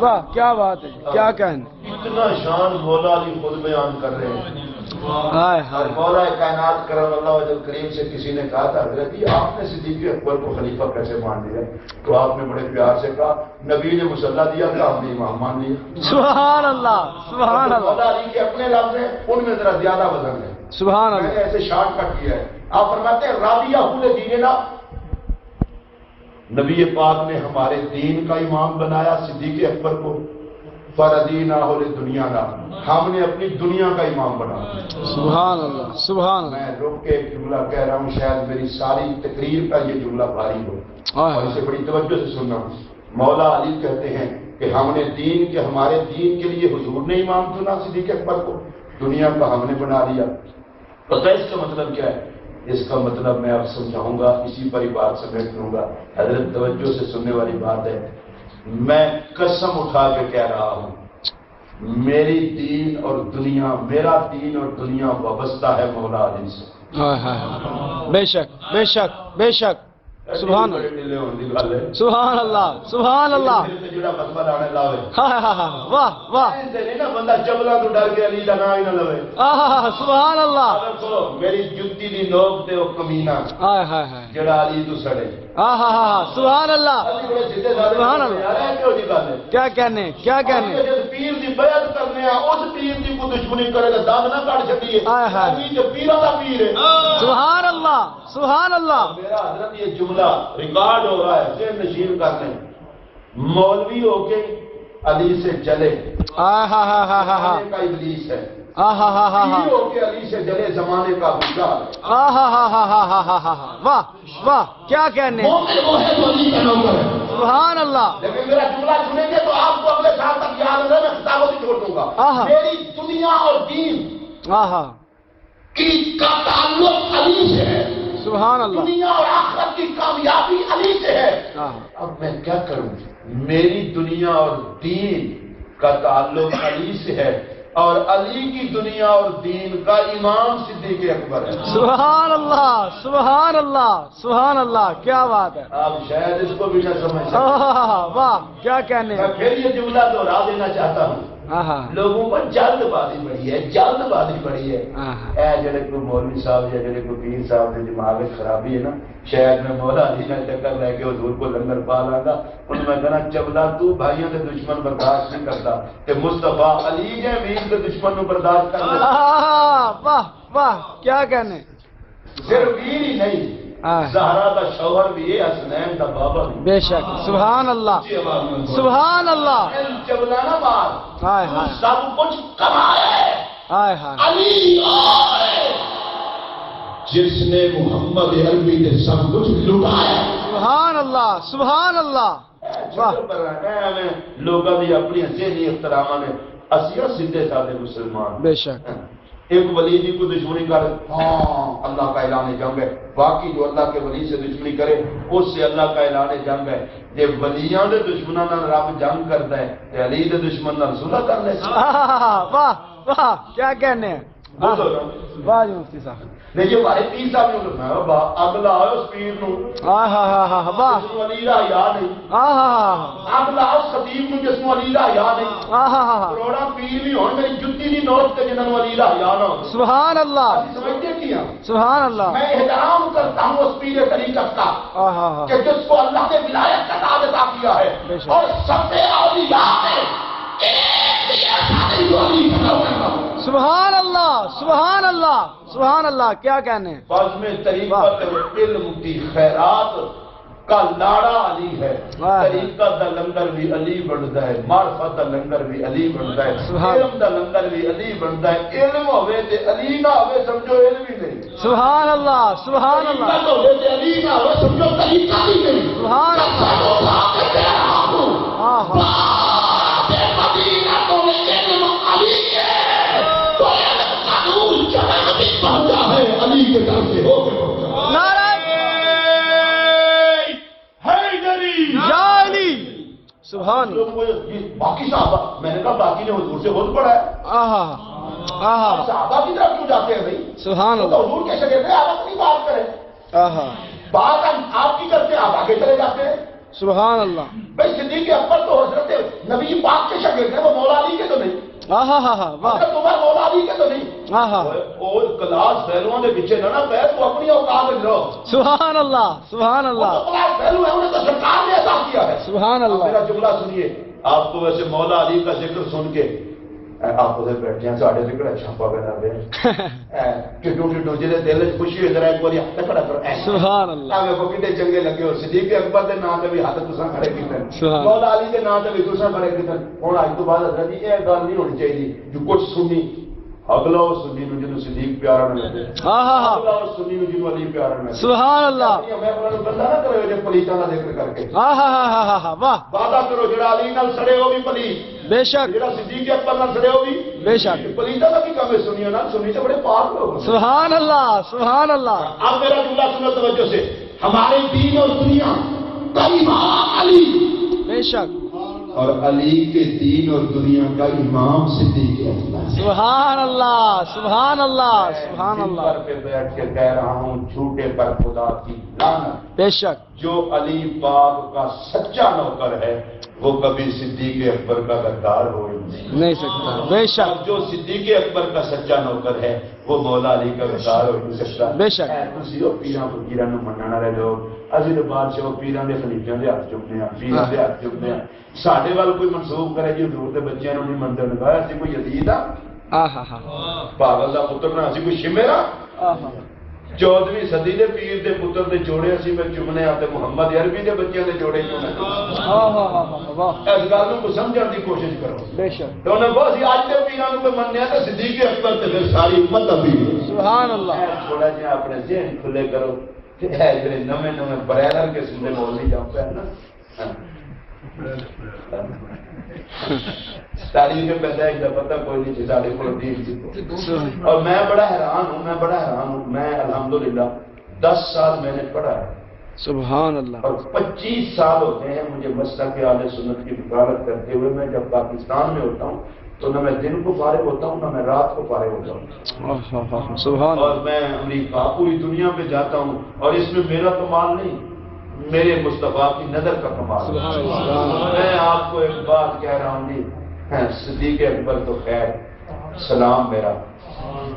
واہ، کیا بات ہے، کیا کہنے، اتنا شان مولا علی خود بیان کر رہے ہیں۔ ہائے اور ہائے، مولا کائنات کرم اللہ وجہ کریم سے کسی نے کہا تھا حضرت جی آپ نے صدیق اکبر کو خلیفہ کیسے مان لیا؟ تو آپ نے بڑے پیار سے کہا نبی نے مصلی دیا تھا، آپ نے امام مان لیا۔ سبحان اللہ سبحان اللہ، مولا علی کے اپنے لفظ ہیں، ان میں ذرا زیادہ وزن ہے، سبحان میں نے اللہ، ایسے شارٹ کٹ کیا ہے۔ آپ فرماتے ہیں رابیہ حول دیننا، نبی پاک نے ہمارے دین کا امام بنایا صدیق اکبر کو، فردینہ ہو دنیا نہ، ہم نے اپنی دنیا کا امام بنایا۔ سبحان اللہ سبحان اللہ۔ میں روک کے ایک جملہ کہہ رہا ہوں، شاید میری ساری تقریر کا یہ جملہ بھاری ہو اور اسے بڑی توجہ سے سننا۔ مولا علی کہتے ہیں کہ ہم نے ہمارے دین کے لیے حضور نے امام چنا صدیق اکبر کو، دنیا کا ہم نے بنا لیا۔ پتہ ہے اس کا مطلب کیا ہے؟ اس کا مطلب میں اب سمجھاؤں گا، اسی پر ہی بات سمیٹ لوں گا، حضرت توجہ سے سننے والی بات ہے۔ میں قسم اٹھا کے کہہ رہا ہوں، میرا دین اور دنیا وابستہ ہے مولا علی سے۔ بے شک بے شک بے شک، سبحان اللہ سبحان اللہ سبحان اللہ۔ واہ واہ، بندہ جبلا تو ڈر کے علی کا نام ہی نہ لوے۔ سبحان اللہ۔ میری جتی دی نوک تے او کمینہ جڑا علی تو سڑے۔ سبحان اللہ سبحان اللہ۔ کیا کہنے کیا کہنے، پیر دی بیعت کرنے اس پیر دی کو دشمنی کرے گا دانت نہ کاٹ چھڈیے، علی جو پیراں دا پیر ہے۔ سبحان اللہ سبحان اللہ۔ میرا حضرت یہ جملہ ریکارڈ ہو رہا ہے، ذہن نشین کر لیں۔ مولوی ہو کے علی سے چلے کا ابلیس ہے، پیر ہو کے علی سے جلے زمانے کا بچہ۔ واہ واہ، کیا کہنے، سبحان اللہ۔ لیکن میرا جملہ سنیں گے تو آپ کو اگلے سال تک یاد رہے، میں خطابوں سے چھوڑ دوں گا۔ میری دنیا اور دین کی کا تعلق علی سے ہے، سبحان اللہ۔ دنیا اور آخرت کی کامیابی علی سے ہے۔ اب میں کیا کروں؟ میری دنیا اور دین کا تعلق علی سے ہے اور علی کی دنیا اور دین کا امام صدیق اکبر ہے۔ سبحان اللہ سبحان اللہ سبحان اللہ، کیا بات ہے۔ آپ شاید اس کو بھی نہ سمجھ سکتے۔ واہ، کیا کہنے، میں پھر یہ جملہ دوہرا دینا چاہتا ہوں۔ لوگوں پر جلد بازی بڑی ہے، جلد بازی بڑی ہے۔ اے جڑے کوئی مولوی صاحب یا جڑے کوئی پیر صاحب کے دماغ میں خرابی ہے نا، شاید میں مولا علی کا چکر لے کے حضور کو لنگر پا لاں گا، ان میں کہنا چبلا تو بھائیوں کے دشمن برداشت نہیں کرتا کہ مصطفیٰ علی کے امیر کے دشمن کو برداشت کر لے۔ واہ واہ، کیا کہنے، صرف ویر ہی نہیں، زہرا کا شوہر بھی ہے، حسنین کا بابا بھی۔ بے شک، سبحان اللہ سبحان اللہ۔ چبلا نہ مار، سب کچھ کمایا ہے علی اور جس نے محمد عربی نے سب کچھ لٹایا۔ سبحان اللہ سبحان اللہ۔ لوگوں کی اپنی ذہنی احترام نے اسی سیدھے سادے مسلمان، بے شک، ایک ولی جی کو دشمنی کر، اللہ کا اعلان جنگ ہے، باقی جو اللہ کے ولی سے دشمنی کرے اس سے اللہ کا اعلان جنگ ہے۔ جی ولیاں دے دشمنوں نال رب جنگ کرتا ہے تے علی دے دشمن نال صلح کر لے۔ واہ واہ، کیا کہنے، واہ جی مفتی صاحب۔ نہیں یہ بھائی پیر صاحب نے لکھنا اگ لاؤ اس پیر نو، واہ، جس نو علی دا حیا نہیں، اگ لاؤ خطیب نو جس نو علی دا حیا نہیں، کروڑا پیر بھی ہون میری جتی دی نوٹ تے جنہاں نو علی دا حیا نہ ہو۔ سبحان اللہ سمجھتے کیا؟ سبحان اللہ۔ میں احترام کرتا ہوں اس پیر طریقت کا کہ جس کو اللہ نے ولایت کا دعویٰ عطا کیا ہے اور سب اولیاء ہے، سبحان اللہ سبحان اللہ سبحان اللہ، کیا کہنے، بزم طریقت علم کی خیرات کا لاڑا علی ہے، طریقت دا لنگر بھی علی بنتا ہے، معرفت دا لنگر بھی علی بنتا ہے، علم دا لنگر بھی علی بنتا ہے۔ علم ہوئے تے علی نہ ہوئے سمجھو علم ہی نہیں۔ سبحان اللہ سبحان اللہ، طریقت ہوئے تے علی نہ ہوئے سمجھو طریقت ہی نہیں۔ سبحان اللہ۔ علی کے طرف سے ہو کے سبحان باقی صحابہ، میں نے کہا باقی نے حضور سے خود پڑھا ہے، صحابہ کی طرف کیوں جاتے ہیں بھائی؟ سبحان اللہ، حضور کے شاگرد آپ اپنی بات کریں، بات آپ کی کرتے ہیں، آپ آگے چلے جاتے ہیں۔ سبحان اللہ۔ بھائی صدیق اکبر تو حضرت نبی پاک کے شاگرد ہیں، وہ مولا علی کے تو نہیں، حضرت عمر مولا علی کے تو نہیں۔ اور کلاس پہلوؤں کے پیچھے نہ بیٹھ، وہ اپنی اوقات میں رہو۔ سبحان اللہ سبحان اللہ، کلاس پہلو ہے، انہیں تو سرکار نے عطا کیا ہے۔ سبحان اللہ۔ میرا جملہ سنیے، آپ کو ویسے مولا علی کا ذکر سن کے آپ ادھر بیٹھے ہیں ساڑھے سے کڑا چھاپا بنا رہے ٹھڈو ٹھڈو جی دل خوشی ہوئی ذرا ایک بار ہاتھ کھڑا کرو سبحان اللہ آگے کتنے چنگے لگے ہو صدیق اکبر کے نام سے بھی ہاتھ تساں کھڑے کیتے مولا علی کے نام سے بھی تساں کھڑے کیتے ہوں اج تو بعد حضرت جی یہ گل نہیں ہونی چاہیے جو کچھ سنی اگلا اور سنی نو جنوں صدیق پیارا نہ لگے اگلا اور سنی نو جنوں علی پیارا نہ لگے سبحان اللہ میں انہاں نوں گلا نہ کرو جے پلیتاں دا ذکر کر کے واہ وعدہ کرو جڑا علی نال سڑے ہو بھی پلیت بے شک جڑا صدیق اکبر نال سڑے ہو بھی بے شک پلیتاں دا کی کم ہے سنیاں نال سنی تے بڑے پاک لوگ ہیں سبحان اللہ سبحان اللہ اب میرا جملہ سنو توجہ سے ہمارے دین اور دنیا کا امام علی بے شک اور علی کے دین اور دنیا کا امام صدیق اکبر سبحان اللہ سبحان اللہ سبحان اللہ پر پہ بیٹھ کے کہہ رہا ہوں جھوٹے پر خدا کی لعنت بے شک جو علی پاک کا سچا نوکر ہے وہ کبھی صدیق اکبر کا غدار ہو ہی نہیں سکتا بے شک اور جو صدیق اکبر کا سچا نوکر ہے وہ مولا علی کا غدار ہو نہیں سکتا بے شک تسی او پیراں فقیراں نوں منن والے لوگ اسی تو بادشاہ پیراں دے خلیفیاں دے ہاتھ چکنے ہیں پیراں دے ہاتھ چکنے ہیں ساڈے وال کوئی منسوخ کرے جی حضور دے بچیاں نوں نہیں منتے لگایا اسی کوئی یزید آ پاگل دا پتر نہ اسی کوئی شمیر آ 14ویں صدی دے پیر دے پتر دے جوڑے اسی میں چمنے آتے محمد عربی دے بچیاں دے جوڑے چمنے اس گل کو سمجھن دی کوشش کرو بے شک تو انہاں بس اج دے پیراں نوں منیا تے صدیق اکبر تے پھر ساری امت ابھی سبحان اللہ تھوڑا جہا اپنے ذہن کھلے کرو کہ ہے جڑے نویں نویں برائلر کے سندے مولوی جاؤ پہ نا تعلیم کے پیدا ایک پتہ کوئی نہیں سارے کو دین اور میں بڑا حیران ہوں میں الحمدللہ 10 سال میں نے پڑھا ہے سبحان اللہ اور 25 سال ہوتے ہیں مجھے مسلک اہل سنت کی وکالت کرتے ہوئے میں جب پاکستان میں ہوتا ہوں تو نہ میں دن کو فارغ ہوتا ہوں نہ میں رات کو فارغ ہوتا ہوں سبحان اور میں امریکہ پوری دنیا پہ جاتا ہوں اور اس میں میرا کمال نہیں میرے مصطفیٰ کی نظر کا کمال میں آپ کو ایک بات کہہ رہا ہوں جی صدیق اکبر تو خیر سلام میرا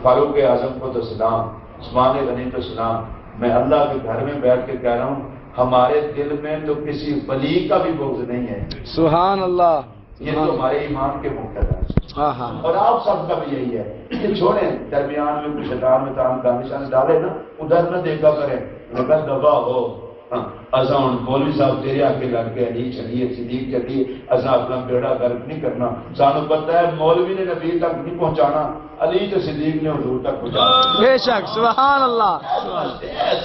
فاروق اعظم کو تو سلام عثمان غنی تو سلام میں اللہ کے گھر میں بیٹھ کے کہہ رہا ہوں ہمارے دل میں تو کسی ولی کا بھی بغض نہیں ہے سبحان اللہ یہ تو ہمارے ایمان کے مقتضا ہے اور آپ سب کا بھی یہی ہے کہ چھوڑیں درمیان میں کچھ شیطان میں تان دانشان ڈالے نا ادھر نہ دیکھا کریں مگر دبا ہو ازاں مولوی صاحب تیرے آگے لگ کے علی چلیے صدیق چلیے ازاں اپنا بیڑا غرق نہیں کرنا سانو پتہ ہے مولوی نے نبی تک نہیں پہنچانا علی تو صدیق نے حضور تک پہنچانا بے شک سبحان اللہ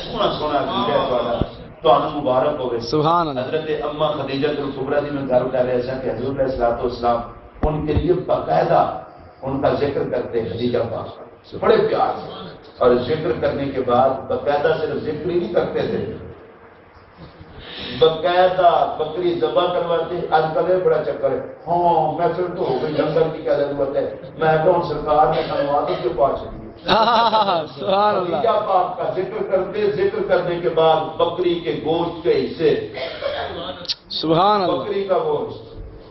سونا سونا تو مبارک ہوگئے سبحان اللہ حضرت اما خدیجہ الکبریٰ جی میں گھر کہہ رہے ہیں کہ حضور علیہ الصلوۃ والسلام ان کے لیے باقاعدہ ان کا ذکر کرتے خدیجہ پاک بڑے پیار سے اور ذکر کرنے کے بعد باقاعدہ صرف ذکر ہی نہیں کرتے تھے باقاعدہ بکری ذبح کرواتے آج کل بڑا چکر ہے ہاں میں پھر تو ہو گئی لنگر کی کیا ضرورت ہے میں کہوں سرکار نے سنواتوں کے پاس خدیجہ پاک کا ذکر کرنے کے بعد بکری کے گوشت کے حصے سبحان اللہ بکری کا گوشت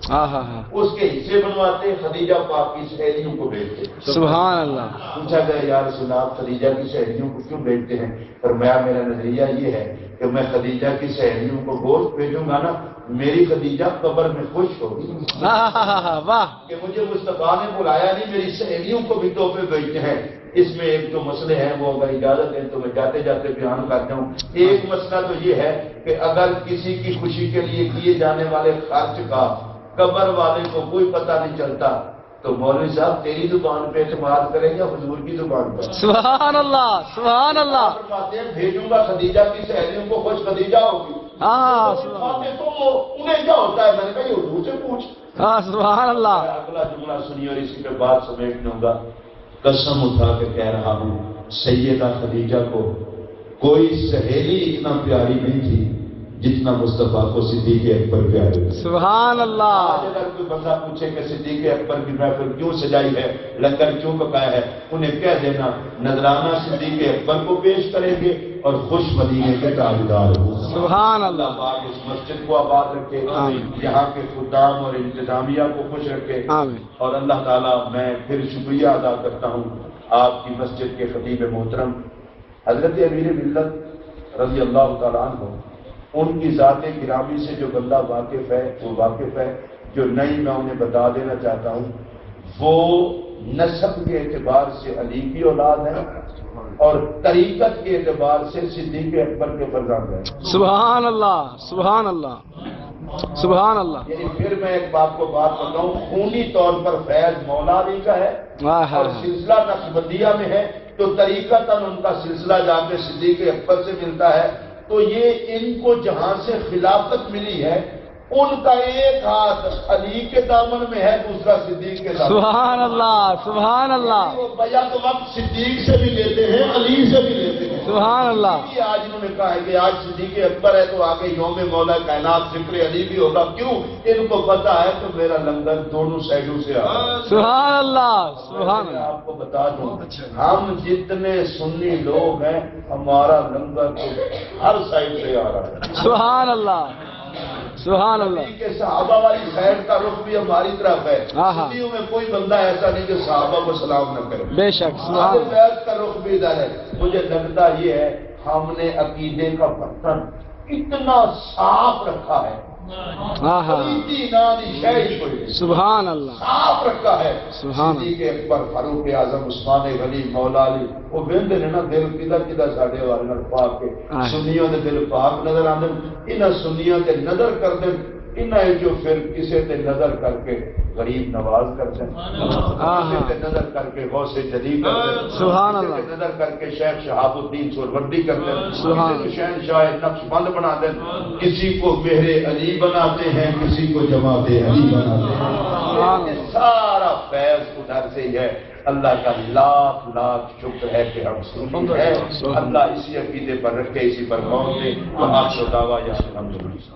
اس کے حصے بنواتے خدیجہ پاک کی سہیلیوں کو بھیجتے سبحان اللہ پوچھا گیا یا رسول اللہ خدیجہ کی سہیلیوں کو کیوں بھیجتے ہیں فرمایا میرا نظریہ یہ ہے کہ میں خدیجہ کی سہیلیوں کو گوشت بھیجوں گا نا میری خدیجہ قبر میں خوش ہوگی واہ کہ مجھے مصطفیٰ نے بلایا نہیں میری سہیلیوں کو بھی تحفے بھیجتے ہیں اس میں ایک تو مسئلے ہیں وہ اگر اجازت ہے تو میں جاتے جاتے بیان کرتا ہوں ایک مسئلہ تو یہ ہے کہ اگر کسی کی خوشی کے لیے کیے جانے والے خرچ کا قبر والے کو کوئی پتہ نہیں چلتا تو مولوی صاحب تیری زبان پہ اعتماد کریں یا حضور کی زبان پر سبحان اللہ سبحان اللہ فرماتے ہیں بھیجوں گا خدیجہ کی سہیلیوں کو خوش خدیجہ ہوگی تو انہیں کیا ہوتا ہے میں نے کہا یہ حضور سے پوچھ سبحان اللہ اگلا جملہ سنی اور اسی پہ بات سمیٹ لوں گا قسم اٹھا کے کہہ رہا ہوں سیدہ خدیجہ کو کوئی سہیلی اتنا پیاری نہیں تھی جتنا مصطفیٰ کو صدیق اکبر پیارے سبحان اللہ آج اگر کوئی بندہ پوچھے کہ صدیق اکبر کی محفل کیوں سجائی ہے لنگر کیوں پکایا ہے انہیں کہہ دینا نذرانہ صدیق اکبر کو پیش کریں گے اور خوش مدینے کے تاجدار ہوں سبحان اللہ پاک اس مسجد کو آباد رکھے یہاں کے خدام اور انتظامیہ کو خوش رکھے اور اللہ تعالیٰ میں پھر شکریہ ادا کرتا ہوں آپ کی مسجد کے خطیب محترم حضرت امیر ملت رضی اللہ تعالیٰ عنہ ان کی ذات گرامی سے جو بندہ واقف ہے وہ واقف ہے جو نہیں میں انہیں بتا دینا چاہتا ہوں وہ نسب کے اعتبار سے علی کی اولاد ہے اور طریقت کے اعتبار سے صدیق اکبر کے فرزند ہیں. سبحان اللہ سبحان اللہ سبحان اللہ. یعنی پھر میں ایک آپ کو بات بتاؤں، خونی طور پر فیض مولا علی کا ہے اور سلسلہ نقشبندیہ میں ہے، تو طریقتاً ان کا سلسلہ جا کے صدیق اکبر سے ملتا ہے. تو یہ ان کو جہاں سے خلافت ملی ہے ان کا ایک ہاتھ علی کے دامن میں ہے، دوسرا صدیق کے دامن. سبحان اللہ سبحان اللہ وہ بیعت وقت صدیق سے بھی لیتے ہیں، علی سے بھی لیتے ہیں. سبحان اللہ. یہ آج انہوں نے کہا ہے کہ آج صدیق اکبر ہے تو آگے یوم مولا کائنات ذکر علی بھی ہوگا. کیوں؟ ان کو پتا ہے کہ میرا لنگر دونوں سائڈوں سے آ رہا ہے. سبحان اللہ سبحان میں اللہ. آپ کو بتا دوں، ہم جتنے سنی لوگ ہیں ہمارا لنگر تو ہر سائڈ سے آ رہا ہے. سبحان اللہ سبحان اللہ. نبی کے صحابہ والی سائڈ کا رخ بھی ہماری طرف ہے. آہا. سنیوں میں کوئی بندہ ایسا نہیں جو صحابہ کو سلام نہ کرے. بے شک سبحان آگے اللہ. بیعت کا رخ بھی ادھر ہے. مجھے لگتا یہ ہے ہم نے عقیدے کا برتن اتنا صاف رکھا ہے، آہا. سبحان اللہ صاف رکھا ہے. سبحان صدیق اکبر، فاروق اعظم، عثمان غنی، مولا علی، وہ بند نے نا دل کدھر کدھر ساڈے والے نال پاک کے سنیوں دے دل پاک نظر آندے. انہاں سنیوں تے نظر کر دے، انہاں جو پھر کسے تے نظر کر کے غریب نواز کرتے ہیں، کسے تے نظر کر کے غوث جلی کرتے ہیں، سبحان کسے اللہ. تے نظر کر کے شیخ شہاب الدین سہروردی کرتے ہیں، سبحان کسی کو شہنشاہ نقش بند بناتے ہیں، کسی کو مہر علی بناتے ہیں، کسی کو جماعت علی بناتے ہیں. یہ سارا فیض ادھر سے ہی ہے. اللہ کا لاکھ لاکھ شکر ہے کہ ہم سنی ہیں. اللہ اسی عقیدے پر رکھے، اسی پر موت دے. وآخر دعوانا الحمدللہ.